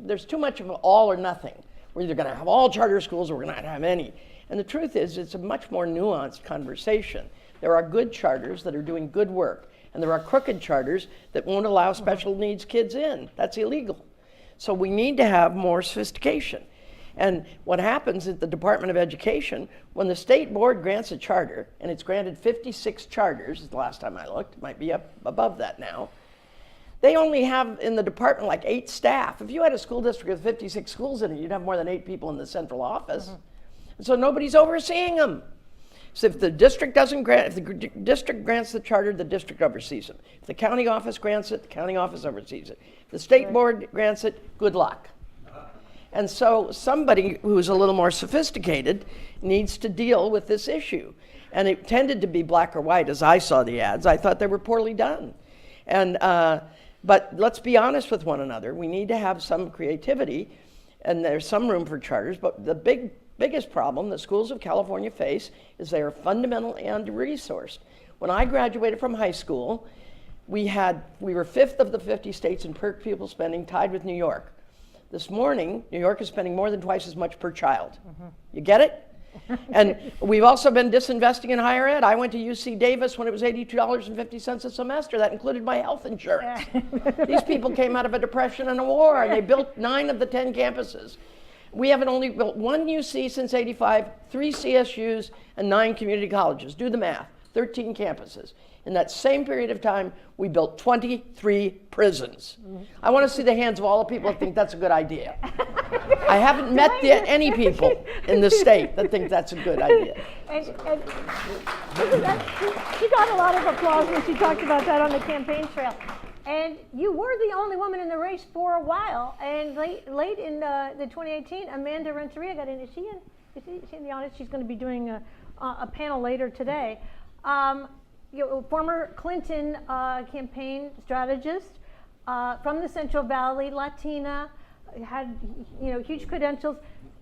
there's too much of an all or nothing. We're either going to have all charter schools or we're not going to have any. And the truth is, it's a much more nuanced conversation. There are good charters that are doing good work, and there are crooked charters that won't allow special needs kids in. That's illegal. So we need to have more sophistication. And what happens at the Department of Education, when the state board grants a charter, and it's granted 56 charters, the last time I looked, it might be up above that now, they only have in the department like 8 staff. If you had a school district with 56 schools in it, you'd have more than 8 people in the central office. And so nobody's overseeing them. So if the district doesn't grant, if the district grants the charter, the district oversees them. If the county office grants it, the county office oversees it. If the state board grants it, good luck. And so somebody who's a little more sophisticated needs to deal with this issue. And it tended to be black or white as I saw the ads. I thought they were poorly done. And, but let's be honest with one another. We need to have some creativity, and there's some room for charters, but the biggest problem that schools of California face is they are fundamentally under-resourced. When I graduated from high school, we were 5th of the 50 states in per pupil spending, tied with New York. This morning, New York is spending more than twice as much per child. You get it? And we've also been disinvesting in higher ed. I went to UC Davis when it was $82.50 a semester. That included my health insurance. These people came out of a depression and a war, and they built 9 of the 10 campuses. We haven't only built 1 UC since '85, 3 CSUs, and 9 community colleges. Do the math, 13 campuses. In that same period of time, we built 23 prisons. I want to see the hands of all the people that think that's a good idea. I haven't met any people in the state that think that's a good idea. And she got a lot of applause when she talked about that on the campaign trail. And you were the only woman in the race for a while. And late in the 2018, Amanda Renteria got in. Is she in the audience? She's going to be doing a panel later today. Former Clinton campaign strategist from the Central Valley, Latina, had huge credentials.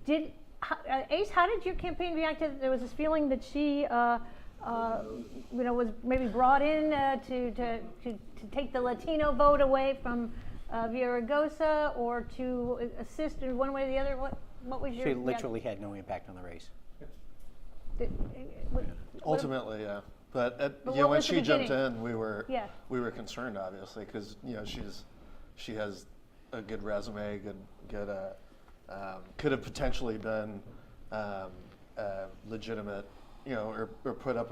Ace, how did your campaign react to? There was this feeling that she was maybe brought in to take the Latino vote away from Villaraigosa, or to assist in one way or the other. What was your? She literally had no impact on the race. Ultimately, yeah. But what when was the she jumped beginning? in, we were concerned, obviously, because she has a good resume, good could have potentially been legitimate, or put up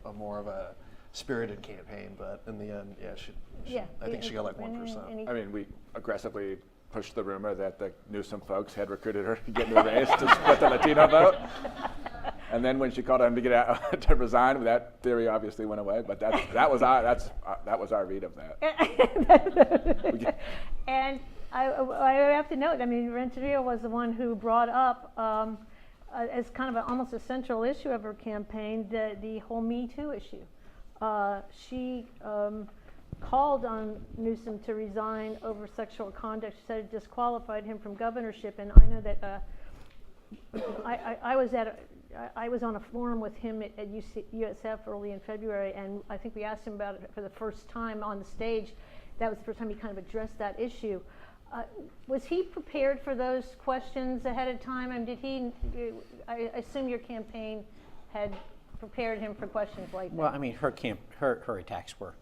a more of a spirited campaign. But in the end, I think she got like 1%. I mean, we aggressively pushed the rumor that the Newsom folks had recruited her to get in the race to split the Latino vote. And then when she called on him to get out to resign, that theory obviously went away. But that was our read of that. And I have to note, I mean, Renteria was the one who brought up as kind of almost a central issue of her campaign the whole Me Too issue. She called on Newsom to resign over sexual conduct. She said it disqualified him from governorship. And I know that I was on a forum with him at USF early in February, and I think we asked him about it for the first time on the stage. That was the first time he kind of addressed that issue. Was he prepared for those questions ahead of time? And I assume your campaign had prepared him for questions like that? Well, I mean, her attacks were,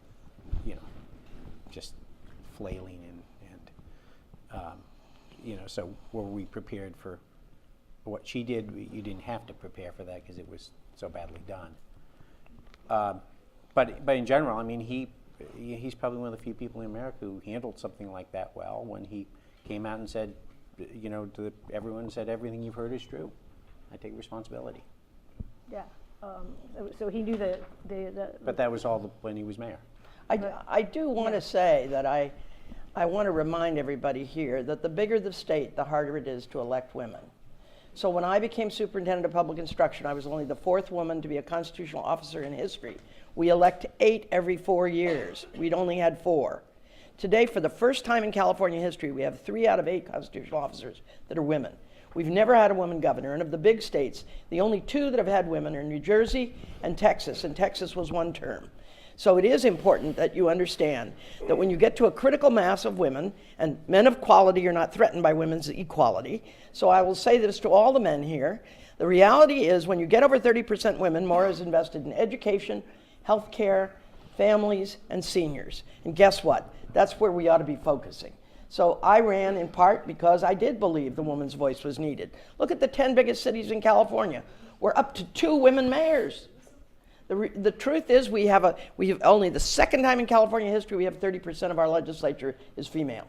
just flailing and so were we prepared for what she did? You didn't have to prepare for that because it was so badly done. But in general, I mean, he's probably one of the few people in America who handled something like that well when he came out and said, everyone said everything you've heard is true. I take responsibility. Yeah. So he knew the But that was all when he was mayor. I do want to say that I want to remind everybody here that the bigger the state, the harder it is to elect women. So when I became superintendent of public instruction, I was only the 4th woman to be a constitutional officer in history. We elect 8 every 4 years. We'd only had 4. Today, for the first time in California history, we have 3 out of 8 constitutional officers that are women. We've never had a woman governor, and of the big states, the only 2 that have had women are New Jersey and Texas was 1 term. So it is important that you understand that when you get to a critical mass of women, and men of quality are not threatened by women's equality, so I will say this to all the men here, the reality is when you get over 30% women, more is invested in education, healthcare, families, and seniors. And guess what? That's where we ought to be focusing. So I ran in part because I did believe the woman's voice was needed. Look at the 10 biggest cities in California. We're up to 2 women mayors. The truth is we have only the 2nd time in California history we have 30% of our legislature is female.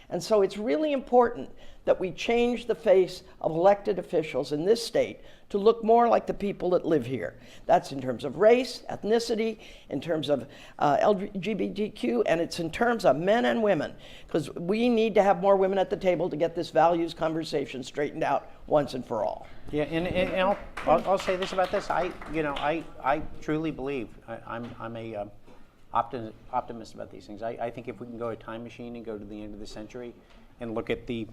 And so it's really important that we change the face of elected officials in this state to look more like the people that live here. That's in terms of race, ethnicity, in terms of LGBTQ, and it's in terms of men and women, because we need to have more women at the table to get this values conversation straightened out once and for all. Yeah, and I'll say this about this. I truly believe I'm a optimist about these things. I think if we can go a time machine and go to the end of the century and look at the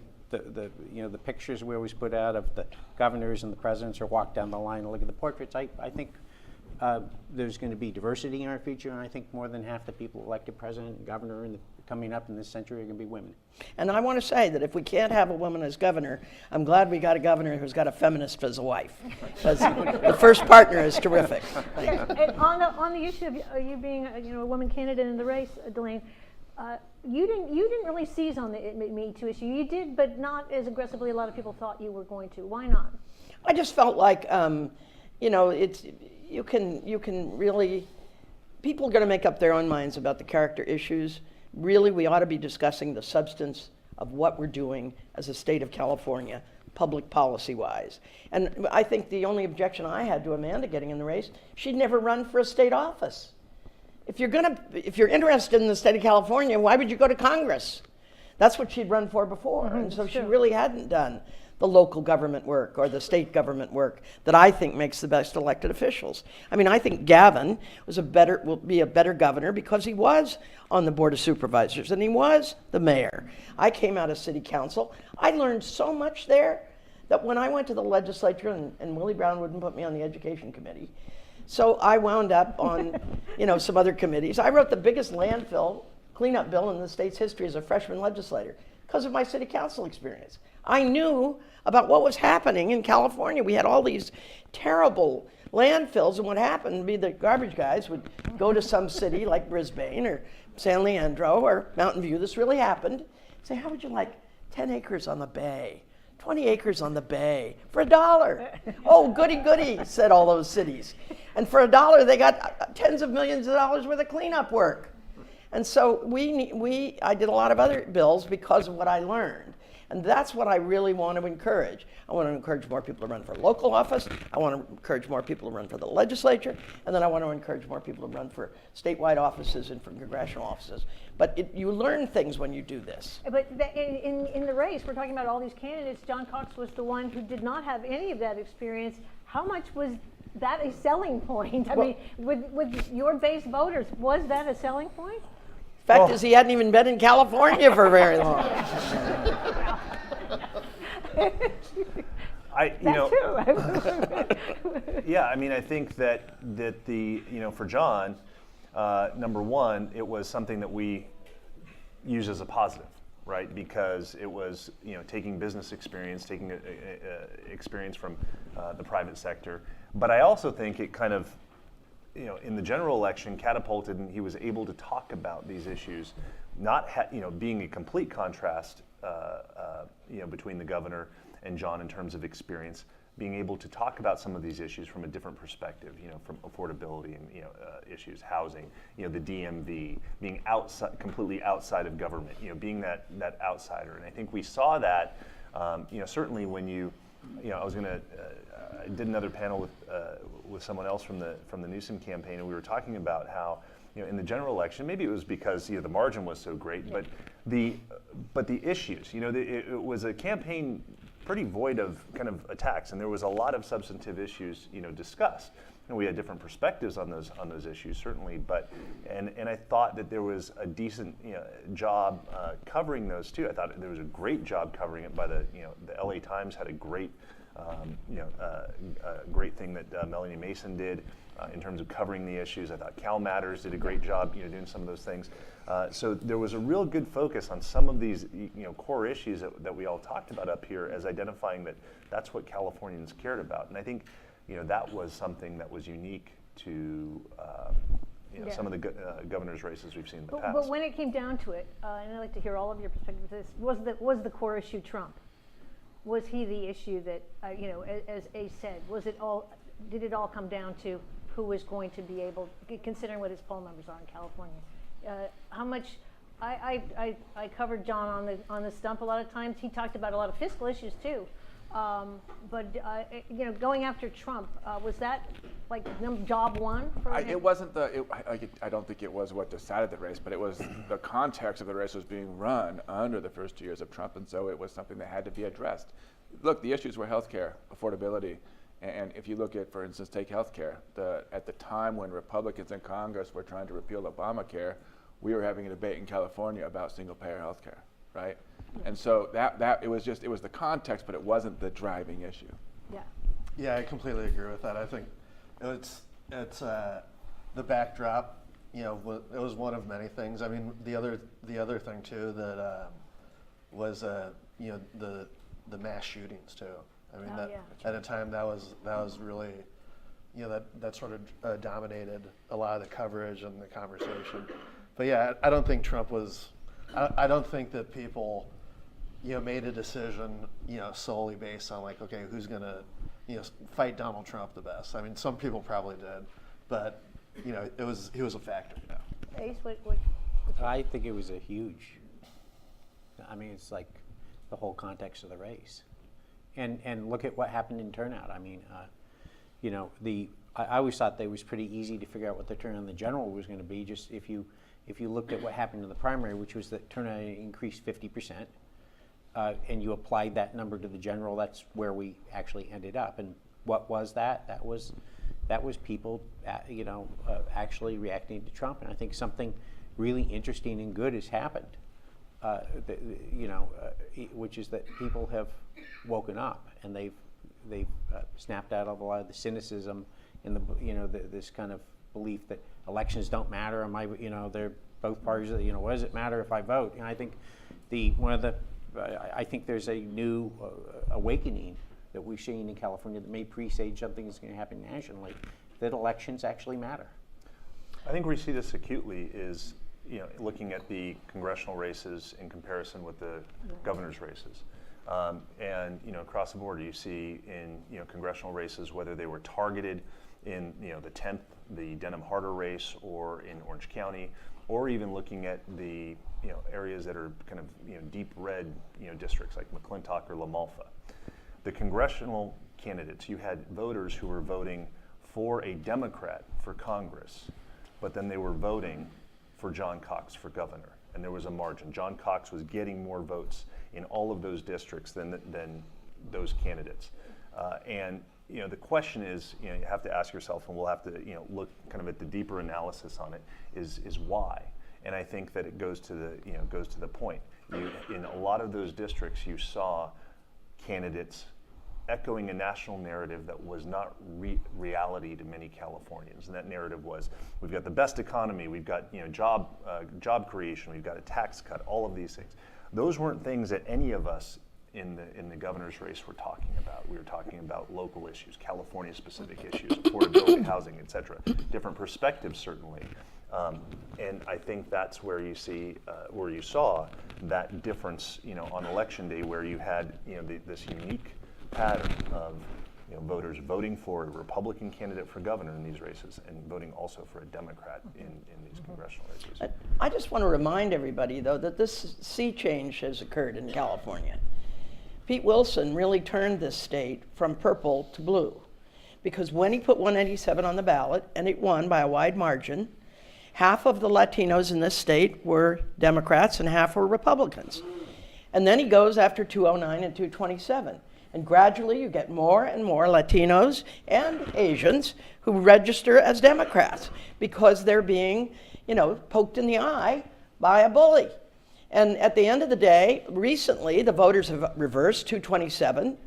pictures we always put out of the governors and the presidents, or walk down the line and look at the portraits, I think there's going to be diversity in our future, and I think more than half the people elected president and governor coming up in this century are going to be women. And I want to say that if we can't have a woman as governor, I'm glad we got a governor who's got a feminist as a wife, because the first partner is terrific. And on the issue of you being a woman candidate in the race, Delaine, you didn't really seize on the Me Too issue. You did, but not as aggressively a lot of people thought you were going to. Why not? I just felt like you can really, people are going to make up their own minds about the character issues. Really, we ought to be discussing the substance of what we're doing as a state of California, public policy-wise. And I think the only objection I had to Amanda getting in the race, she'd never run for a state office. If you're interested in the state of California, why would you go to Congress? That's what she'd run for before. And so she really hadn't done the local government work or the state government work that I think makes the best elected officials. I mean, I think Gavin will be a better governor because he was on the Board of Supervisors and he was the mayor. I came out of city council. I learned so much there that when I went to the legislature, and Willie Brown wouldn't put me on the education committee, so I wound up on some other committees. I wrote the biggest landfill cleanup bill in the state's history as a freshman legislator because of my city council experience. I knew about what was happening in California. We had all these terrible landfills, and what happened would be the garbage guys would go to some city like Brisbane or San Leandro or Mountain View. This really happened. Say, how would you like 10 acres on the bay, 20 acres on the bay for $1? Oh, goody, goody, said all those cities. And for $1, they got tens of millions of dollars worth of cleanup work. And so I did a lot of other bills because of what I learned. And that's what I really want to encourage. I want to encourage more people to run for local office. I want to encourage more people to run for the legislature. And then I want to encourage more people to run for statewide offices and for congressional offices. But you learn things when you do this. But in the race, we're talking about all these candidates. John Cox was the one who did not have any of that experience. How much was that a selling point? I mean, with your base voters, was that a selling point? Fact is, he hadn't even been in California for very long. Yeah, I mean, I think that for John, number one, it was something that we use as a positive, right? Because it was taking business experience, taking experience from the private sector. But I also think it kind of in the general election catapulted, and he was able to talk about these issues, not being a complete contrast between the governor and John in terms of experience, being able to talk about some of these issues from a different perspective, from affordability and issues, housing, the DMV, being completely outside of government, being that outsider. And I think we saw that, certainly when I did another panel with someone else from the Newsom campaign, and we were talking about how in the general election, maybe it was because the margin was so great, but the issues, it was a campaign pretty void of kind of attacks, and there was a lot of substantive issues, discussed. And we had different perspectives on those issues, certainly, and I thought that there was a decent job covering those too. I thought there was a great job covering it by the LA Times had a great great thing that Melanie Mason did in terms of covering the issues. I thought Cal Matters did a great job, doing some of those things. So there was a real good focus on some of these, core issues that we all talked about up here as identifying that that's what Californians cared about. And I think, that was something that was unique to, some of the governor's races we've seen in the past. But when it came down to it, and I'd like to hear all of your perspectives on this, was the core issue Trump? Was he the issue that, as Ace said, did it all come down to who was going to be able, considering what his poll numbers are in California? How much, I covered John on the stump a lot of times. He talked about a lot of fiscal issues too. But going after Trump, was that like job one for him? It wasn't I don't think it was what decided the race, but it was the context of the race was being run under the first 2 years of Trump, and so it was something that had to be addressed. Look, the issues were healthcare, affordability, and if you look at, for instance, take healthcare, at the time when Republicans in Congress were trying to repeal Obamacare, we were having a debate in California about single-payer healthcare, right? And so it was the context, but it wasn't the driving issue. Yeah. Yeah, I completely agree with that. I think it's the backdrop. It was one of many things. I mean, the other thing too that was the mass shootings too. I mean, at a time that was really that sort of dominated a lot of the coverage and the conversation. But yeah, I don't think Trump was. I don't think that people made a decision solely based on like, okay, who's gonna fight Donald Trump the best. I mean, some people probably did, but he was a factor. Ace, what I think it was a huge, it's like the whole context of the race. And look at what happened in turnout. I mean, I always thought that it was pretty easy to figure out what the turnout in the general was going to be. Just if you looked at what happened in the primary, which was that turnout increased 50%, and you applied that number to the general, that's where we actually ended up. And what was that? That was people, actually reacting to Trump. And I think something really interesting and good has happened. Which is that people have woken up and they've snapped out of a lot of the cynicism and this kind of belief that elections don't matter. They're both parties. What does it matter if I vote? And I think I think there's a new awakening that we've seen in California that may presage something that's going to happen nationally, that elections actually matter. I think where you see this acutely is looking at the congressional races in comparison with the governor's races. And across the board, you see in congressional races, whether they were targeted in the 10th, the Denham-Harder race, or in Orange County, or even looking at the areas that are kind of deep red districts like McClintock or La Malfa. The congressional candidates, you had voters who were voting for a Democrat for Congress, but then they were voting for John Cox for governor, and there was a margin. John Cox was getting more votes in all of those districts than those candidates. And the question is, you have to ask yourself, and we'll have to look kind of at the deeper analysis on it, is why? And I think that it goes to the point. In a lot of those districts, you saw candidates echoing a national narrative that was not reality to many Californians. And that narrative was, we've got the best economy, we've got job creation, we've got a tax cut, all of these things. Those weren't things that any of us in the governor's race were talking about. We were talking about local issues, California-specific issues, affordability, housing, et cetera. Different perspectives, certainly. And I think that's where you saw that difference, on election day, where you had, this unique pattern of voters voting for a Republican candidate for governor in these races and voting also for a Democrat in these congressional races. I just want to remind everybody, though, that this sea change has occurred in California. Pete Wilson really turned this state from purple to blue, because when he put 197 on the ballot, and it won by a wide margin, half of the Latinos in this state were Democrats and half were Republicans. And then he goes after 209 and 227. And gradually you get more and more Latinos and Asians who register as Democrats because they're being, poked in the eye by a bully. And at the end of the day, recently the voters have reversed 227.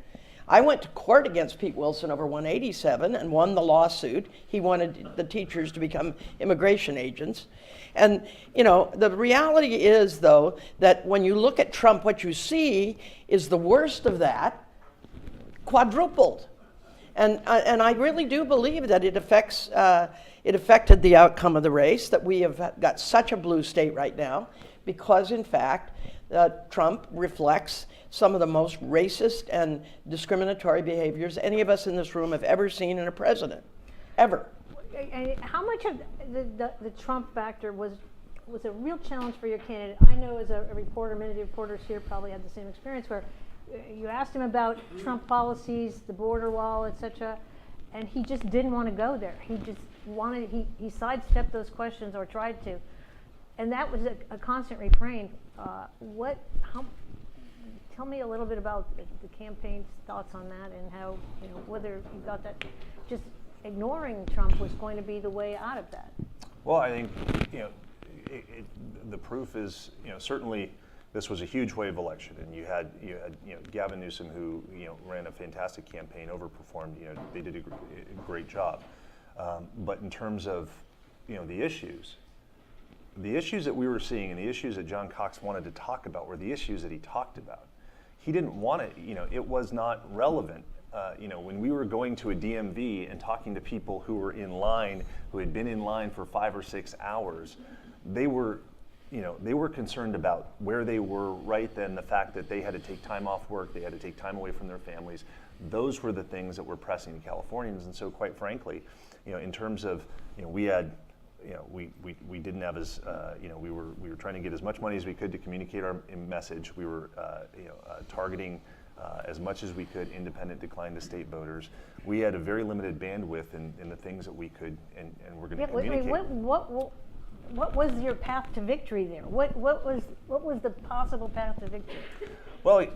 I went to court against Pete Wilson over 187 and won the lawsuit. He wanted the teachers to become immigration agents. And, the reality is, though, that when you look at Trump, what you see is the worst of that quadrupled. And I really do believe that it affected the outcome of the race, that we have got such a blue state right now, because in fact, Trump reflects some of the most racist and discriminatory behaviors any of us in this room have ever seen in a president, ever. And how much of the Trump factor was a real challenge for your candidate? I know as a reporter, many of the reporters here probably had the same experience where you asked him about Trump policies, the border wall, etc., and he just didn't want to go there. He just wanted, he sidestepped those questions or tried to. And that was a constant refrain. Tell me a little bit about the campaign's thoughts on that and how, whether you thought that just ignoring Trump was going to be the way out of that. Well, I think, the proof is, certainly this was a huge wave election, and you had Gavin Newsom, who ran a fantastic campaign, overperformed. They did a great job. But in terms of the issues that we were seeing and the issues that John Cox wanted to talk about were the issues that he talked about. He didn't want it. It was not relevant. When we were going to a DMV and talking to people who were in line, who had been in line for 5 or 6 hours, they were concerned about where they were right then, the fact that they had to take time off work, they had to take time away from their families. Those were the things that were pressing Californians. And so quite frankly, in terms of, we had, we didn't have as, we were trying to get as much money as we could to communicate our message. We were, targeting as much as we could independent decline to state voters. We had a very limited bandwidth in the things that we could and we're going to communicate. What was your path to victory there? What was the possible path to victory? Well,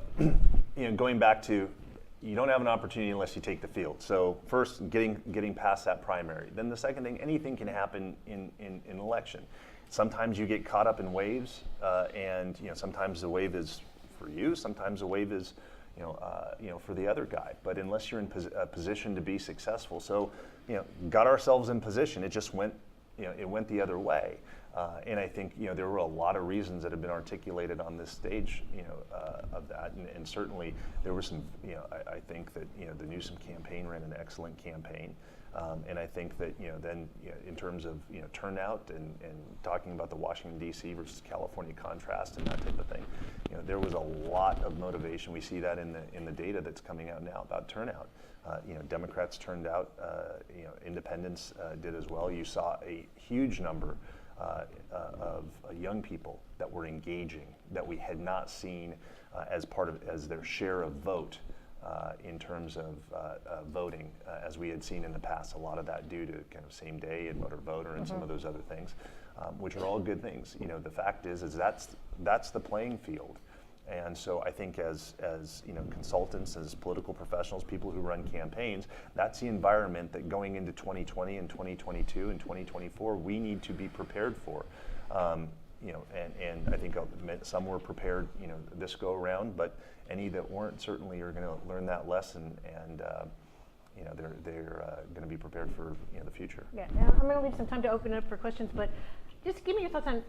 going back to, you don't have an opportunity unless you take the field. So first, getting past that primary. Then the second thing, anything can happen in an election. Sometimes you get caught up in waves, and sometimes the wave is for you. Sometimes the wave is, for the other guy. But unless you're in a position to be successful, so got ourselves in position. It just went, it went the other way. And I think there were a lot of reasons that have been articulated on this stage, of that, and certainly there were some. I think that the Newsom campaign ran an excellent campaign, and I think that then in terms of turnout and talking about the Washington D.C. versus California contrast and that type of thing, there was a lot of motivation. We see that in the data that's coming out now about turnout. Democrats turned out, independents did as well. You saw a huge number of young people that were engaging that we had not seen as their share of vote in terms of voting as we had seen in the past. A lot of that due to kind of same day and voter and some of those other things, which are all good things. The fact is that's the playing field. And so I think as consultants, as political professionals, people who run campaigns, that's the environment that going into 2020 and 2022 and 2024, we need to be prepared for. And I think some were prepared, this go around, but any that weren't certainly are going to learn that lesson, and they're going to be prepared for the future. Yeah, I'm going to leave some time to open it up for questions, but just give me your thoughts on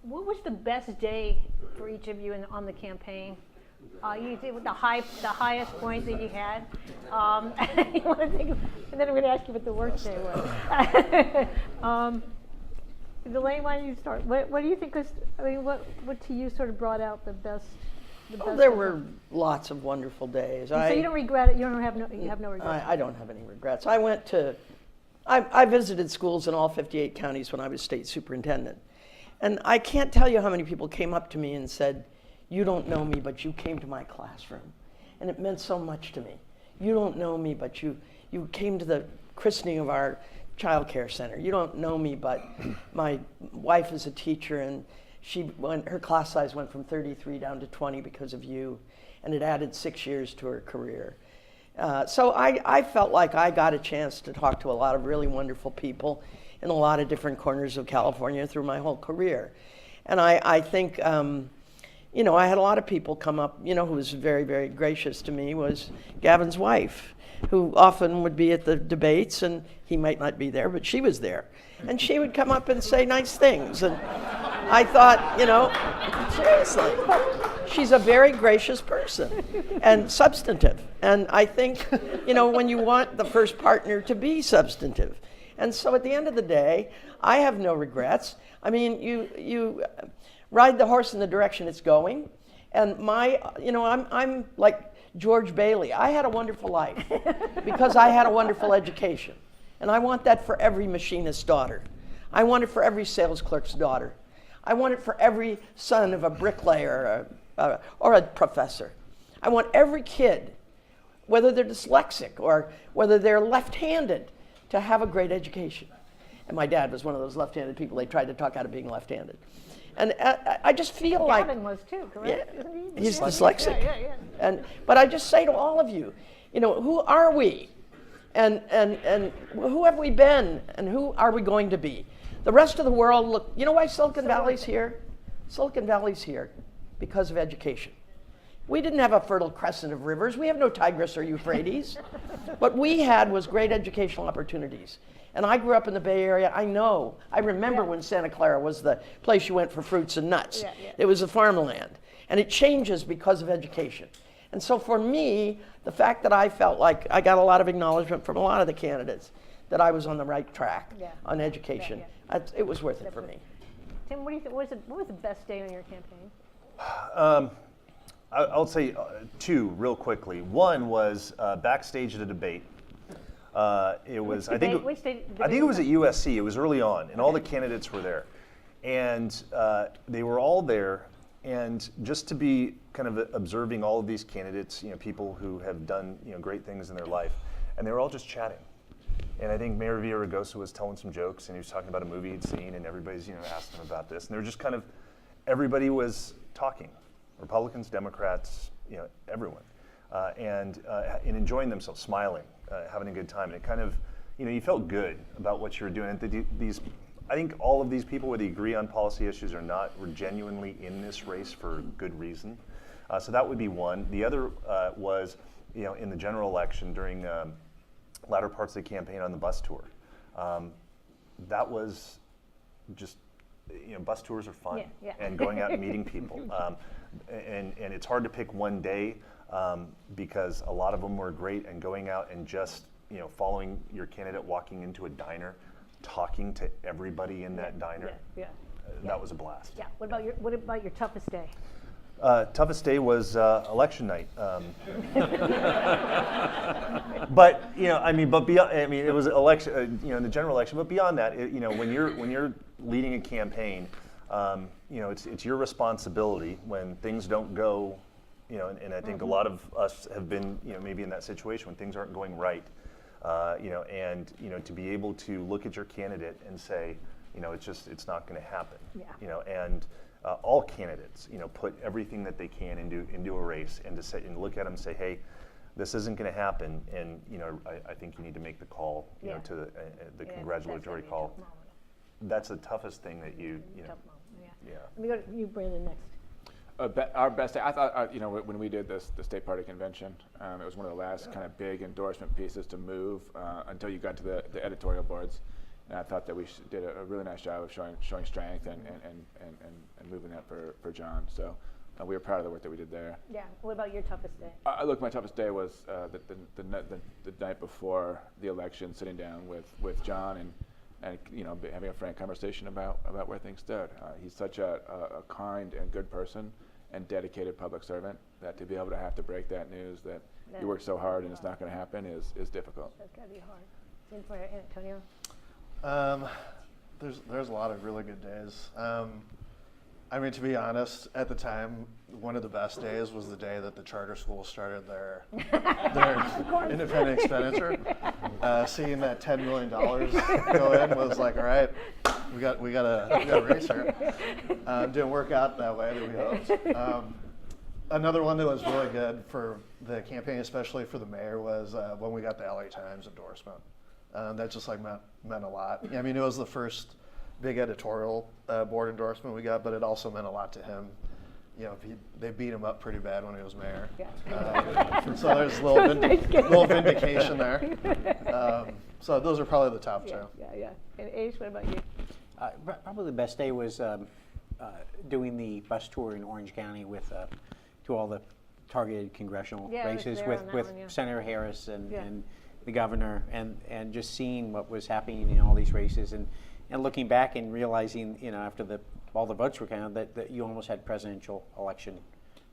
what was the best day for each of you on the campaign? You did the highest point that you had. You want to think, and then I'm going to ask you what the worst day was. Delaine, why don't you start? What do you think was? I mean, what to you sort of brought out the best? There were lots of wonderful days. So you don't regret it. You have no regrets. I don't have any regrets. I visited schools in all 58 counties when I was state superintendent. And I can't tell you how many people came up to me and said, "You don't know me, but you came to my classroom." And it meant so much to me. You don't know me, but you came to the christening of our child care center. You don't know me, but my wife is a teacher, and her class size went from 33 down to 20 because of you, and it added 6 years to her career. So I felt like I got a chance to talk to a lot of really wonderful people in a lot of different corners of California through my whole career. And I think, you know, I had a lot of people come up, you know, who was very, very gracious to me was Gavin's wife, who often would be at the debates, and he might not be there, but she was there. And she would come up and say nice things. And I thought, you know, seriously, she's a very gracious person and substantive. And I think, you know, when you want the first partner to be substantive. And so at the end of the day, I have no regrets. I mean, you ride the horse in the direction it's going. And you know, I'm like George Bailey. I had a wonderful life because I had a wonderful education. And I want that for every machinist's daughter. I want it for every sales clerk's daughter. I want it for every son of a bricklayer or a professor. I want every kid, whether they're dyslexic or whether they're left-handed, to have a great education. And my dad was one of those left-handed people. They tried to talk out of being left-handed. And I just feel like... Gavin was too, correct? Yeah, Isn't he? he's dyslexic. Yeah. But I just say to all of you, you know, who are we? And who have we been? And who are we going to be? The rest of the world, look, you know why Silicon Valley's here? Silicon Valley's here because of education. We didn't have a fertile crescent of rivers. We have no Tigris or Euphrates. What we had was great educational opportunities. And I grew up in the Bay Area. I remember when Santa Clara was the place you went for fruits and nuts. It was a farmland. And it changes because of education. And so for me, the fact that I felt like I got a lot of acknowledgement from a lot of the candidates that I was on the right track on education, it was worth it for me. Tim, what do you think? What was the best day on your campaign? I'll say two real quickly. One was backstage at a debate. It was I think it was at USC. It was early on, and all the candidates were there, and they were all there. And just to be kind of observing all of these candidates, you know, people who have done, you know, great things in their life, and they were all just chatting. And I think Mayor Villaraigosa was telling some jokes, and he was talking about a movie he'd seen, and everybody's, you know, asking him about this, and they were just kind of, everybody was talking, Republicans, Democrats, you know, everyone, and enjoying themselves, smiling, having a good time, and it kind of, you know, you felt good about what you were doing. And I think all of these people, whether you agree on policy issues or not, were genuinely in this race for good reason. So that would be one. The other was, you know, in the general election during latter parts of the campaign on the bus tour. That was just, you know, bus tours are fun, and going out and meeting people. And it's hard to pick one day because a lot of them were great, and going out and just, you know, following your candidate, walking into a diner, talking to everybody in that diner. That was a blast. Yeah. What about your toughest day? Toughest day was election night. But you know, I mean, it was election. You know, in the general election. But beyond that, you know, when you're leading a campaign, you know, it's your responsibility when things don't go. You know, and I think a lot of us have been, you know, maybe in that situation when things aren't going right. You know, and you know, to be able to look at your candidate and say, you know, it's not going to happen. You know, and all candidates, you know, put everything that they can into a race, and to say and look at them and say, hey, this isn't going to happen, and you know, I think you need to make the call, you know, to the congratulatory call. That's the toughest thing that you know. Let me go to you, Brandon, next. Our best day, I thought, you know, when we did the state party convention, it was one of the last kind of big endorsement pieces to move until you got to the editorial boards. And I thought that we did a really nice job of showing strength and moving that for John. So we were proud of the work that we did there. Yeah. What about your toughest day? Look, my toughest day was the night before the election, sitting down with John and you know, having a frank conversation about where things stood. He's such a kind and good person and dedicated public servant that to be able to have to break that news that you work so hard and it's not going to happen is difficult. That's got to be hard. Same for Antonio. There's a lot of really good days. I mean, to be honest, at the time, one of the best days was the day that the charter school started their independent expenditure. Seeing that $10 million go in was like, all right, we got a race here. Didn't work out that way that we hoped. Another one that was really good for the campaign, especially for the mayor, was when we got the LA Times endorsement. That just like meant a lot. I mean, it was the first big editorial board endorsement we got, but it also meant a lot to him. You know, they beat him up pretty bad when he was mayor. Yeah. So there's a little vindication there. So those are probably the top two. Yeah. And Ace, what about you? Probably the best day was doing the bus tour in Orange County with to all the targeted congressional Yeah, I was races there with on that one, yeah. Senator Harris and, Yeah. and the governor, and just seeing what was happening in all these races, and looking back and realizing, you know, after all the votes were counted, that you almost had presidential election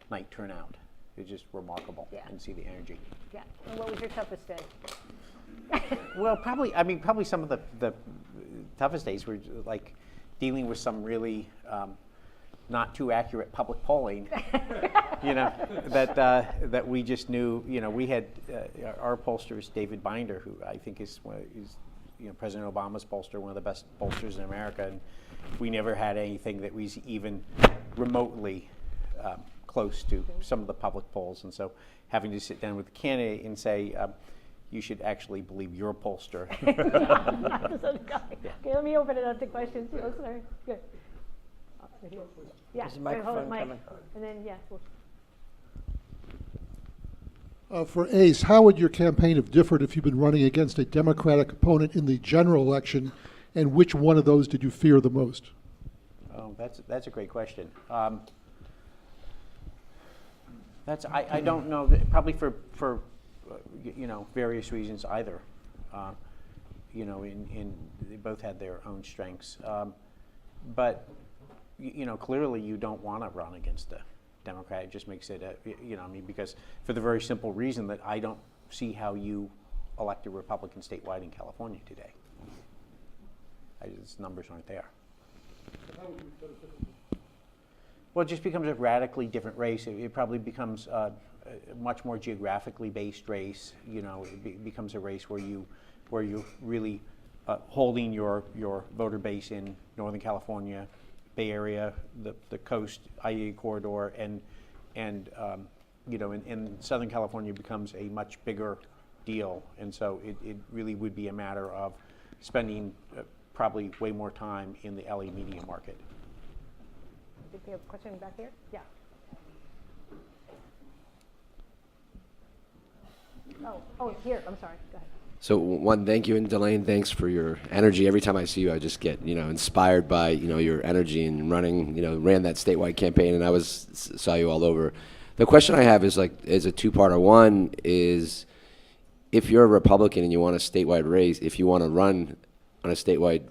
night turnout. It was just remarkable, Yeah. and see the energy. Yeah. And what was your toughest day? Well, probably some of the toughest days were like dealing with some really not too accurate public polling. You know, that we just knew. You know, we had our pollster is David Binder, who I think is President Obama's pollster, one of the best pollsters in America, and we never had anything that was even remotely close to some of the public polls. And so having to sit down with the candidate and say, you should actually believe your pollster. Okay, let me open it up to questions. Oh, sorry. Good. Yeah. There's a microphone coming. And then, yeah. For Ace, how would your campaign have differed if you'd been running against a Democratic opponent in the general election, and which one of those did you fear the most? Oh, that's a great question. I don't know. Probably for various reasons either. They both had their own strengths. But clearly you don't want to run against a Democrat. It just makes it because for the very simple reason that I don't see how you elect a Republican statewide in California today. Its numbers aren't there. Well, it just becomes a radically different race. It probably becomes a much more geographically based race. It becomes a race where you're really holding your voter base in Northern California, Bay Area, the coast, IE corridor, and Southern California becomes a much bigger deal. And so it really would be a matter of spending probably way more time in the LA media market. Did we have a question back here? Yeah. Oh, here. I'm sorry. Go ahead. So one, thank you, and Delaine, thanks for your energy. Every time I see you, I just get inspired by your energy and running. Ran that statewide campaign, and I saw you all over. The question I have is a two-parter. One is, if you're a Republican and you want a statewide race, if you want to run on a statewide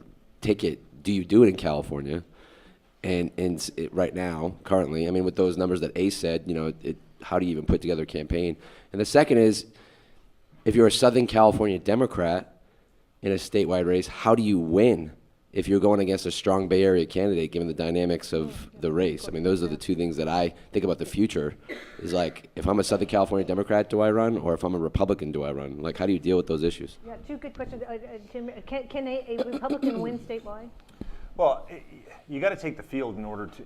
ticket, do you do it in California? And right now, currently, I mean, with those numbers that Ace said, how do you even put together a campaign? And the second is, if you're a Southern California Democrat in a statewide race, how do you win if you're going against a strong Bay Area candidate, given the dynamics of the race? I mean, those are the two things that I think about the future, is like, if I'm a Southern California Democrat, do I run? Or if I'm a Republican, do I run? Like, how do you deal with those issues? Yeah, two good questions. Tim, can a Republican win statewide? Well, you got to take the field in order to,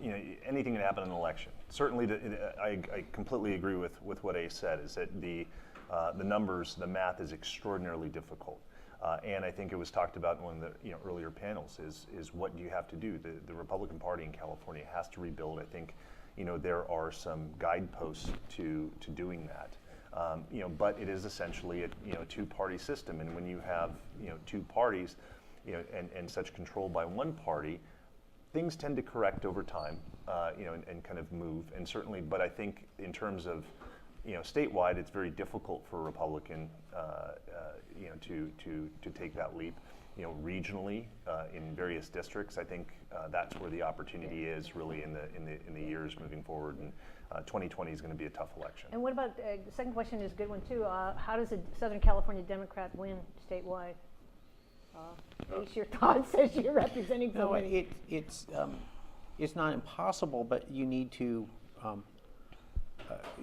anything can happen in an election. Certainly, I completely agree with what Ace said, is that the numbers, the math is extraordinarily difficult. And I think it was talked about in one of the earlier panels, is what do you have to do? The Republican Party in California has to rebuild. I think there are some guideposts to doing that. But it is essentially a two-party system, and when you have two parties, and such control by one party, things tend to correct over time, and kind of move. And certainly, but I think in terms of statewide, it's very difficult for a Republican, to take that leap. Regionally, in various districts, I think that's where the opportunity is really in the years moving forward. And 2020 is going to be a tough election. And what about the second question is a good one too. How does a Southern California Democrat win statewide? Ace, your thoughts as you're representing No, somebody. it's not impossible, but you need to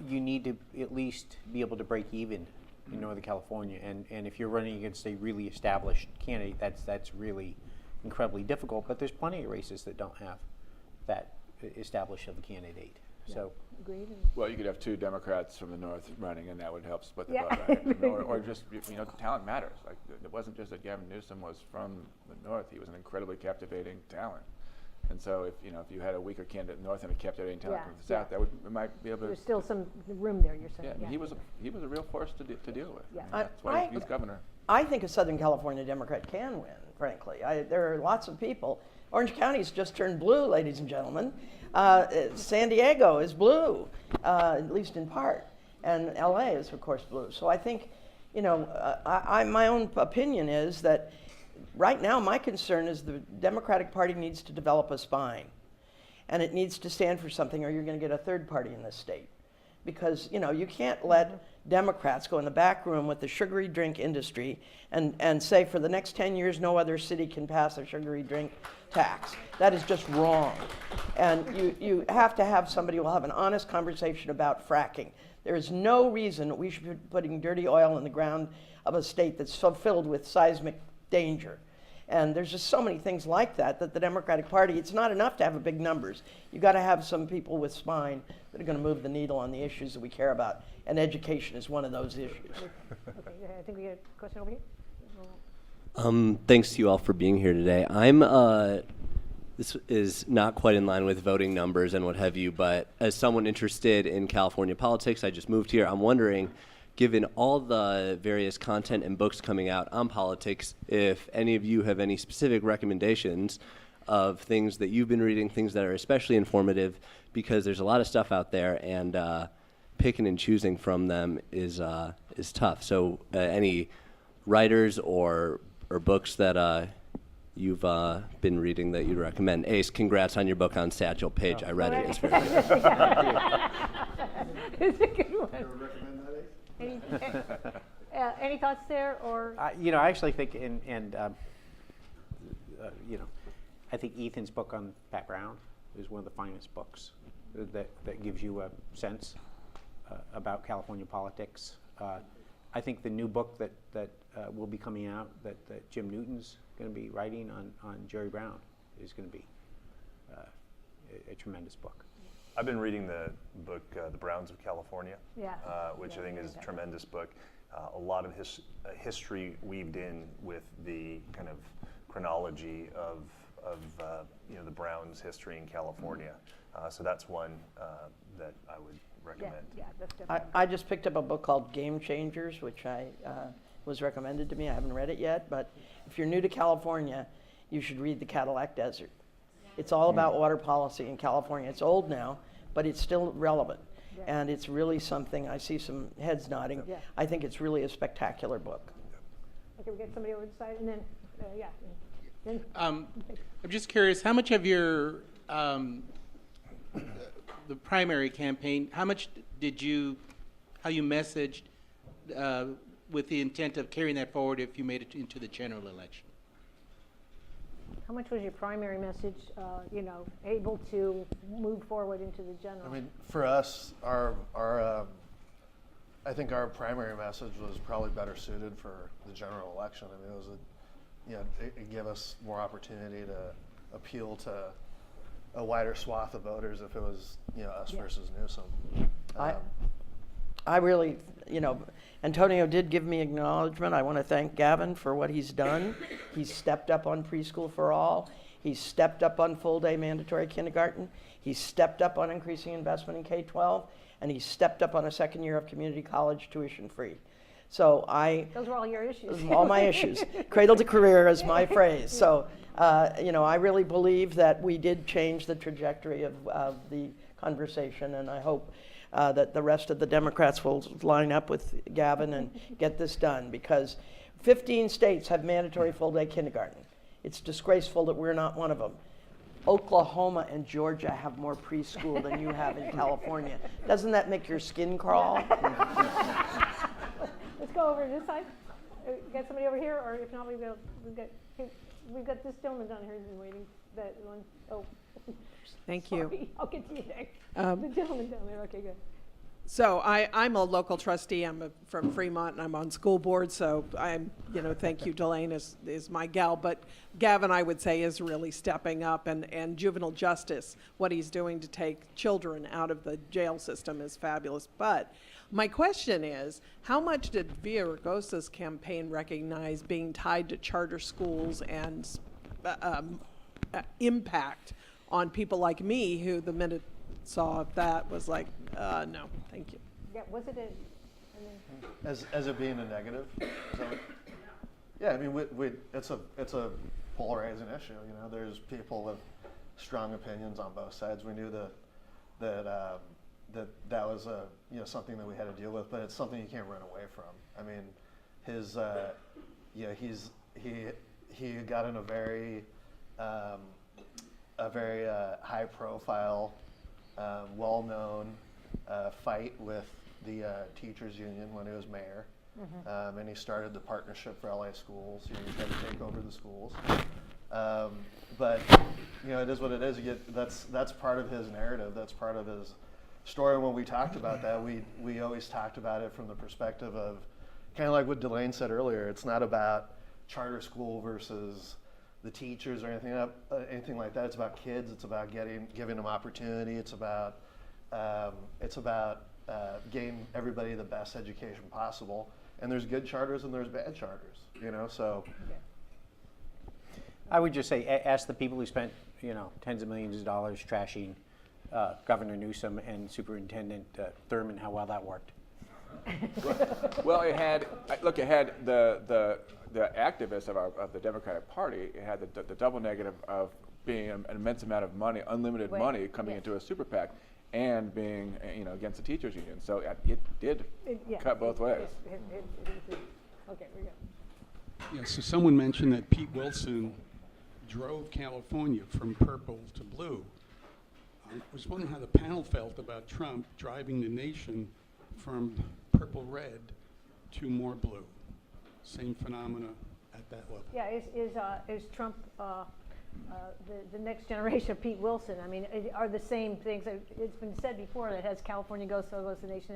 you need to at least be able to break even in Northern California, and if you're running against a really established candidate, that's really incredibly difficult. But there's plenty of races that don't have that established of a candidate. So, Agreed. Well, you could have two Democrats from the north running, and that would help split the Yeah. vote, right? or just, talent matters. Like, it wasn't just that Gavin Newsom was from the north; he was an incredibly captivating talent. And so, if you had a weaker candidate in the north and a captivating talent Yeah, from the south, yeah. it might be able to. There's still some room there, you're saying. Yeah, I mean, he was a real force to deal with. Yeah. That's why he's governor. I think a Southern California Democrat can win, frankly. There are lots of people. Orange County's just turned blue, ladies and gentlemen. San Diego is blue, at least in part. And LA is, of course, blue. So I think, my own opinion is that right now my concern is the Democratic Party needs to develop a spine. And it needs to stand for something, or you're going to get a third party in this state. Because, you can't let Democrats go in the back room with the sugary drink industry and say for the next 10 years no other city can pass a sugary drink tax. That is just wrong. And you have to have somebody who will have an honest conversation about fracking. There is no reason that we should be putting dirty oil in the ground of a state that's so filled with seismic danger. And there's just so many things like that the Democratic Party, it's not enough to have a big numbers. You've got to have some people with spine that are going to move the needle on the issues that we care about. And education is one of those issues. Okay, I think we got a question over here. Thanks to you all for being here today. This is not quite in line with voting numbers and what have you, but as someone interested in California politics, I just moved here. I'm wondering, given all the various content and books coming out on politics, if any of you have any specific recommendations of things that you've been reading, things that are especially informative, because there's a lot of stuff out there, and picking and choosing from them is tough. So any writers or books that you've been reading that you'd recommend? Ace, congrats on your book on Satchel Paige. I read it. It's very good. It's a good one. Any thoughts there, or? I actually think, I think Ethan's book on Pat Brown is one of the finest books that gives you a sense about California politics. I think the new book that will be coming out that Jim Newton's going to be writing on Jerry Brown is going to be a tremendous book. I've been reading the book, The Browns of California, which I think is a tremendous book. A lot of history weaved in with the kind of chronology of the Browns' history in California. So that's one that I would recommend. Yeah, that's definitely. I just picked up a book called Game Changers, which was recommended to me. I haven't read it yet, but if you're new to California, you should read The Cadillac Desert. It's all about water policy in California. It's old now, but it's still relevant. Yeah. And it's really something, I see some heads nodding. Yeah. I think it's really a spectacular book. Okay, we got somebody over the side, and then, Then, I'm just curious, how much of your the primary campaign, how you messaged with the intent of carrying that forward if you made it into the general election? how much was your primary message, able to move forward into the general? I mean, for us, I think our primary message was probably better suited for the general election. I mean, it gave us more opportunity to appeal to a wider swath of voters if it was, us versus Newsom. I really, Antonio did give me acknowledgement. I want to thank Gavin for what he's done. He's stepped up on preschool for all. He's stepped up on full-day mandatory kindergarten. He's stepped up on increasing investment in K-12. And he's stepped up on a second year of community college tuition free. So Those were all your issues. all my issues. Cradle to career is my phrase. So, I really believe that we did change the trajectory of the conversation, and I hope that the rest of the Democrats will line up with Gavin and get this done, because 15 states have mandatory full-day kindergarten. It's disgraceful that we're not one of them. Oklahoma and Georgia have more preschool than you have in California. Doesn't that make your skin crawl? Let's go over to this side. Got somebody over here, or if not, we've got this gentleman down here who's been waiting. That one. Oh. Thank Sorry. you. I'll get to you next. The gentleman down there. Okay, good. So I'm a local trustee. I'm from Fremont, and I'm on school board. So I'm, thank you, Delaine is my gal. But Gavin, I would say, is really stepping up, and juvenile justice, what he's doing to take children out of the jail system is fabulous. But my question is, how much did Villaraigosa's campaign recognize being tied to charter schools and impact on people like me, who the minute saw that was like, no, thank you. Yeah, was it a, As it being a negative? Yeah, I mean, it's a polarizing issue. There's people with strong opinions on both sides. We knew that was something that we had to deal with, but it's something you can't run away from. I mean, he got in a very high profile, well-known fight with the teachers union when he was mayor. And he started the Partnership for LA Schools. He tried to take over the schools. But it is what it is. That's part of his narrative. That's part of his story. When we talked about that, we always talked about it from the perspective of kind of like what Delaine said earlier. It's not about charter school versus the teachers or anything like that. It's about kids. It's about giving them opportunity. It's about getting everybody the best education possible. And there's good charters and there's bad charters. So. I would just say, ask the people who spent tens of millions of dollars trashing Governor Newsom and Superintendent Thurman how well that worked. Well, it had the activists of the Democratic Party. It had the double negative of being an immense amount of money, unlimited money coming into a super PAC, and being against the teachers union. So it did cut both ways. Okay, we go. Yeah, so someone mentioned that Pete Wilson drove California from purple to blue. I was wondering how the panel felt about Trump driving the nation from purple-red to more blue. Same phenomena at that level. Yeah, is Trump the next generation of Pete Wilson? I mean, are the same things? It's been said before that as California goes, so goes the nation.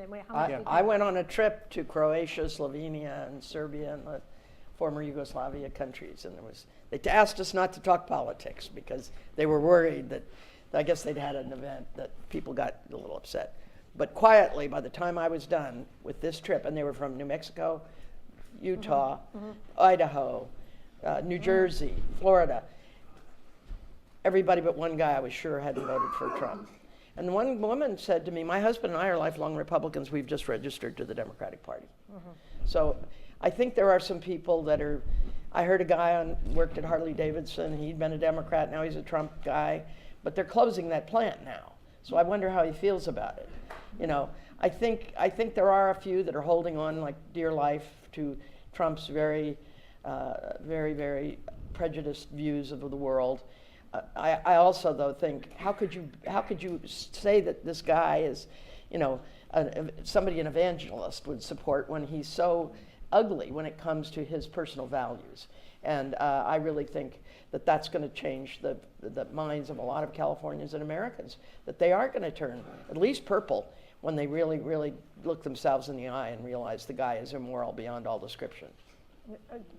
I went on a trip to Croatia, Slovenia, and Serbia, and the former Yugoslavia countries, and they asked us not to talk politics because they were worried that, I guess they'd had an event that people got a little upset. But quietly, by the time I was done with this trip, and they were from New Mexico, Utah, Idaho, New Jersey, Florida, everybody but one guy I was sure hadn't voted for Trump. And one woman said to me, my husband and I are lifelong Republicans. We've just registered to the Democratic Party. So I think there are some people that are, I heard a guy worked at Harley Davidson. He'd been a Democrat. Now he's a Trump guy. But they're closing that plant now. So I wonder how he feels about it. I think there are a few that are holding on like dear life to Trump's very, very prejudiced views of the world. I also, though, think how could you say that this guy is, somebody an evangelist would support when he's so ugly when it comes to his personal values? And I really think that that's going to change the minds of a lot of Californians and Americans, that they are going to turn at least purple when they really, really look themselves in the eye and realize the guy is immoral beyond all description.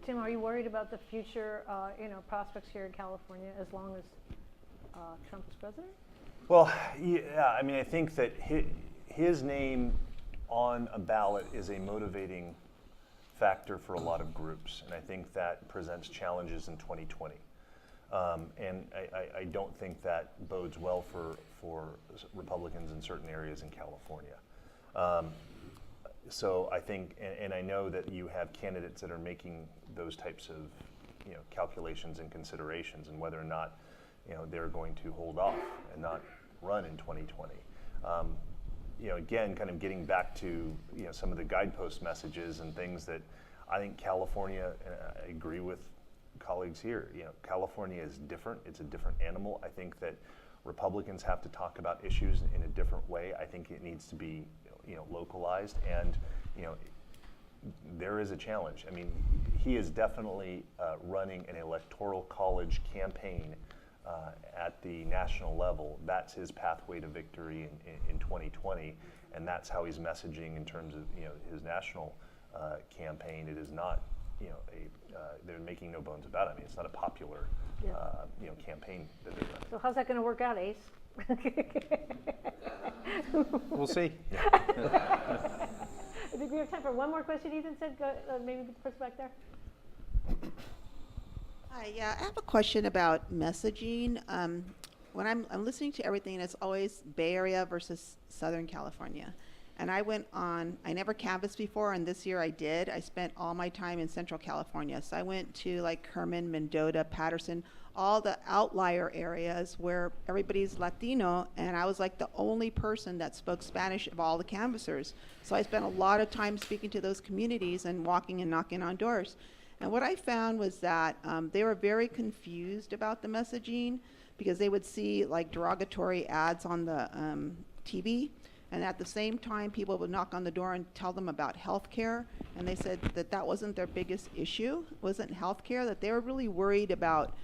Tim, are you worried about the future, prospects here in California as long as Trump is president? Well, yeah, I mean, I think that his name on a ballot is a motivating factor for a lot of groups, and I think that presents challenges in 2020. And I don't think that bodes well for Republicans in certain areas in California. So I think, and I know that you have candidates that are making those types of calculations and considerations, and whether or not they're going to hold off and not run in 2020. Again, kind of getting back to some of the guidepost messages and things that I think California, and I agree with colleagues here, California is different. It's a different animal. I think that Republicans have to talk about issues in a different way. I think it needs to be localized, and there is a challenge. I mean, he is definitely running an electoral college campaign at the national level. That's his pathway to victory in 2020. and that's how he's messaging in terms of his national campaign. It is not they're making no bones about it. I mean, it's not a popular campaign that they're running. So how's that going to work out, Ace? We'll see. I think we have time for one more question. Ethan said, go, maybe the person back there. Hi, yeah, I have a question about messaging. When I'm listening to everything, it's always Bay Area versus Southern California. And I never canvassed before, and this year I did. I spent all my time in Central California. So I went to like Kerman, Mendota, Patterson, all the outlier areas where everybody's Latino, and I was like the only person that spoke Spanish of all the canvassers. So I spent a lot of time speaking to those communities and walking and knocking on doors. And what I found was that they were very confused about the messaging because they would see like derogatory ads on the TV. And at the same time, people would knock on the door and tell them about health care. And they said that that wasn't their biggest issue, wasn't health care, that they were really worried about.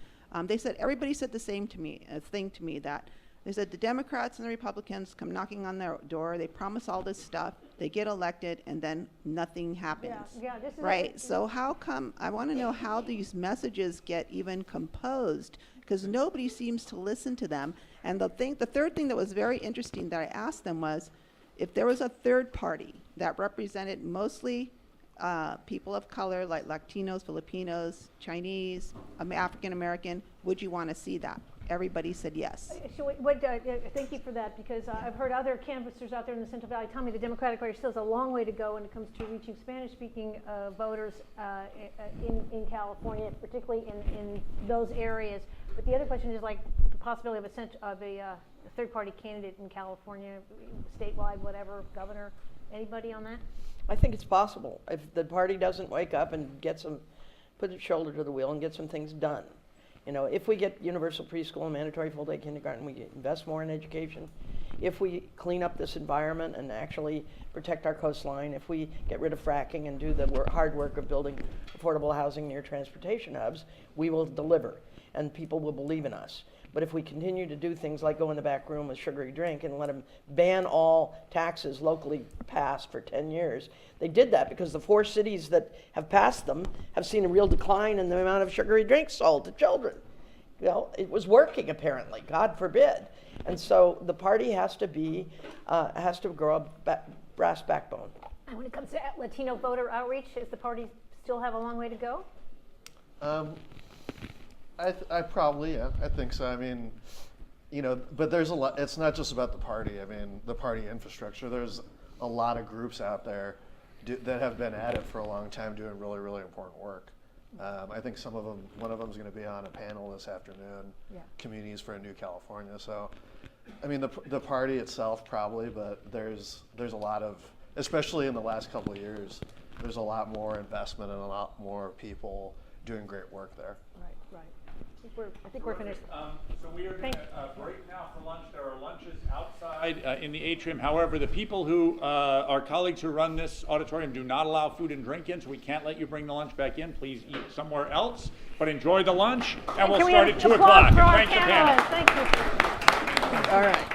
They said, everybody said the same thing to me, that they said the Democrats and the Republicans come knocking on their door, they promise all this stuff, they get elected, and then nothing happens. Yeah, this is right, so how come, I want to know how these messages get even composed, because nobody seems to listen to them. And the third thing that was very interesting that I asked them was, if there was a third party that represented mostly people of color, like Latinos, Filipinos, Chinese, African American, would you want to see that? Everybody said yes. So thank you for that, because I've heard other canvassers out there in the Central Valley tell me the Democratic Party still has a long way to go when it comes to reaching Spanish-speaking voters in California, particularly in those areas. But the other question is like the possibility of a third-party candidate in California, statewide, whatever, governor. Anybody on that? I think it's possible if the party doesn't wake up and put its shoulder to the wheel and get some things done. If we get universal preschool and mandatory full-day kindergarten, we invest more in education. If we clean up this environment and actually protect our coastline, if we get rid of fracking and do the hard work of building affordable housing near transportation hubs, we will deliver, and people will believe in us. But if we continue to do things like go in the back room with sugary drink and let them ban all taxes locally passed for 10 years, they did that because the 4 cities that have passed them have seen a real decline in the amount of sugary drinks sold to children. It was working apparently, God forbid. And so the party has to grow a brass backbone. And when it comes to Latino voter outreach, does the party still have a long way to go? I probably, yeah, I think so. I mean, but there's a lot, it's not just about the party. I mean, the party infrastructure, there's a lot of groups out there that have been at it for a long time doing really, really important work. I think one of them is going to be on a panel this afternoon, Communities for a New California. So, I mean, the party itself probably, but there's a lot of, especially in the last couple of years, there's a lot more investment and a lot more people doing great work there. Right. I think we're finished. So we are going to break now for lunch. There are lunches outside in the atrium. However, the people who, our colleagues who run this auditorium do not allow food and drink in, so we can't let you bring the lunch back in. Please eat somewhere else, but enjoy the lunch, and we'll start at 2 o'clock. Thank you. All right.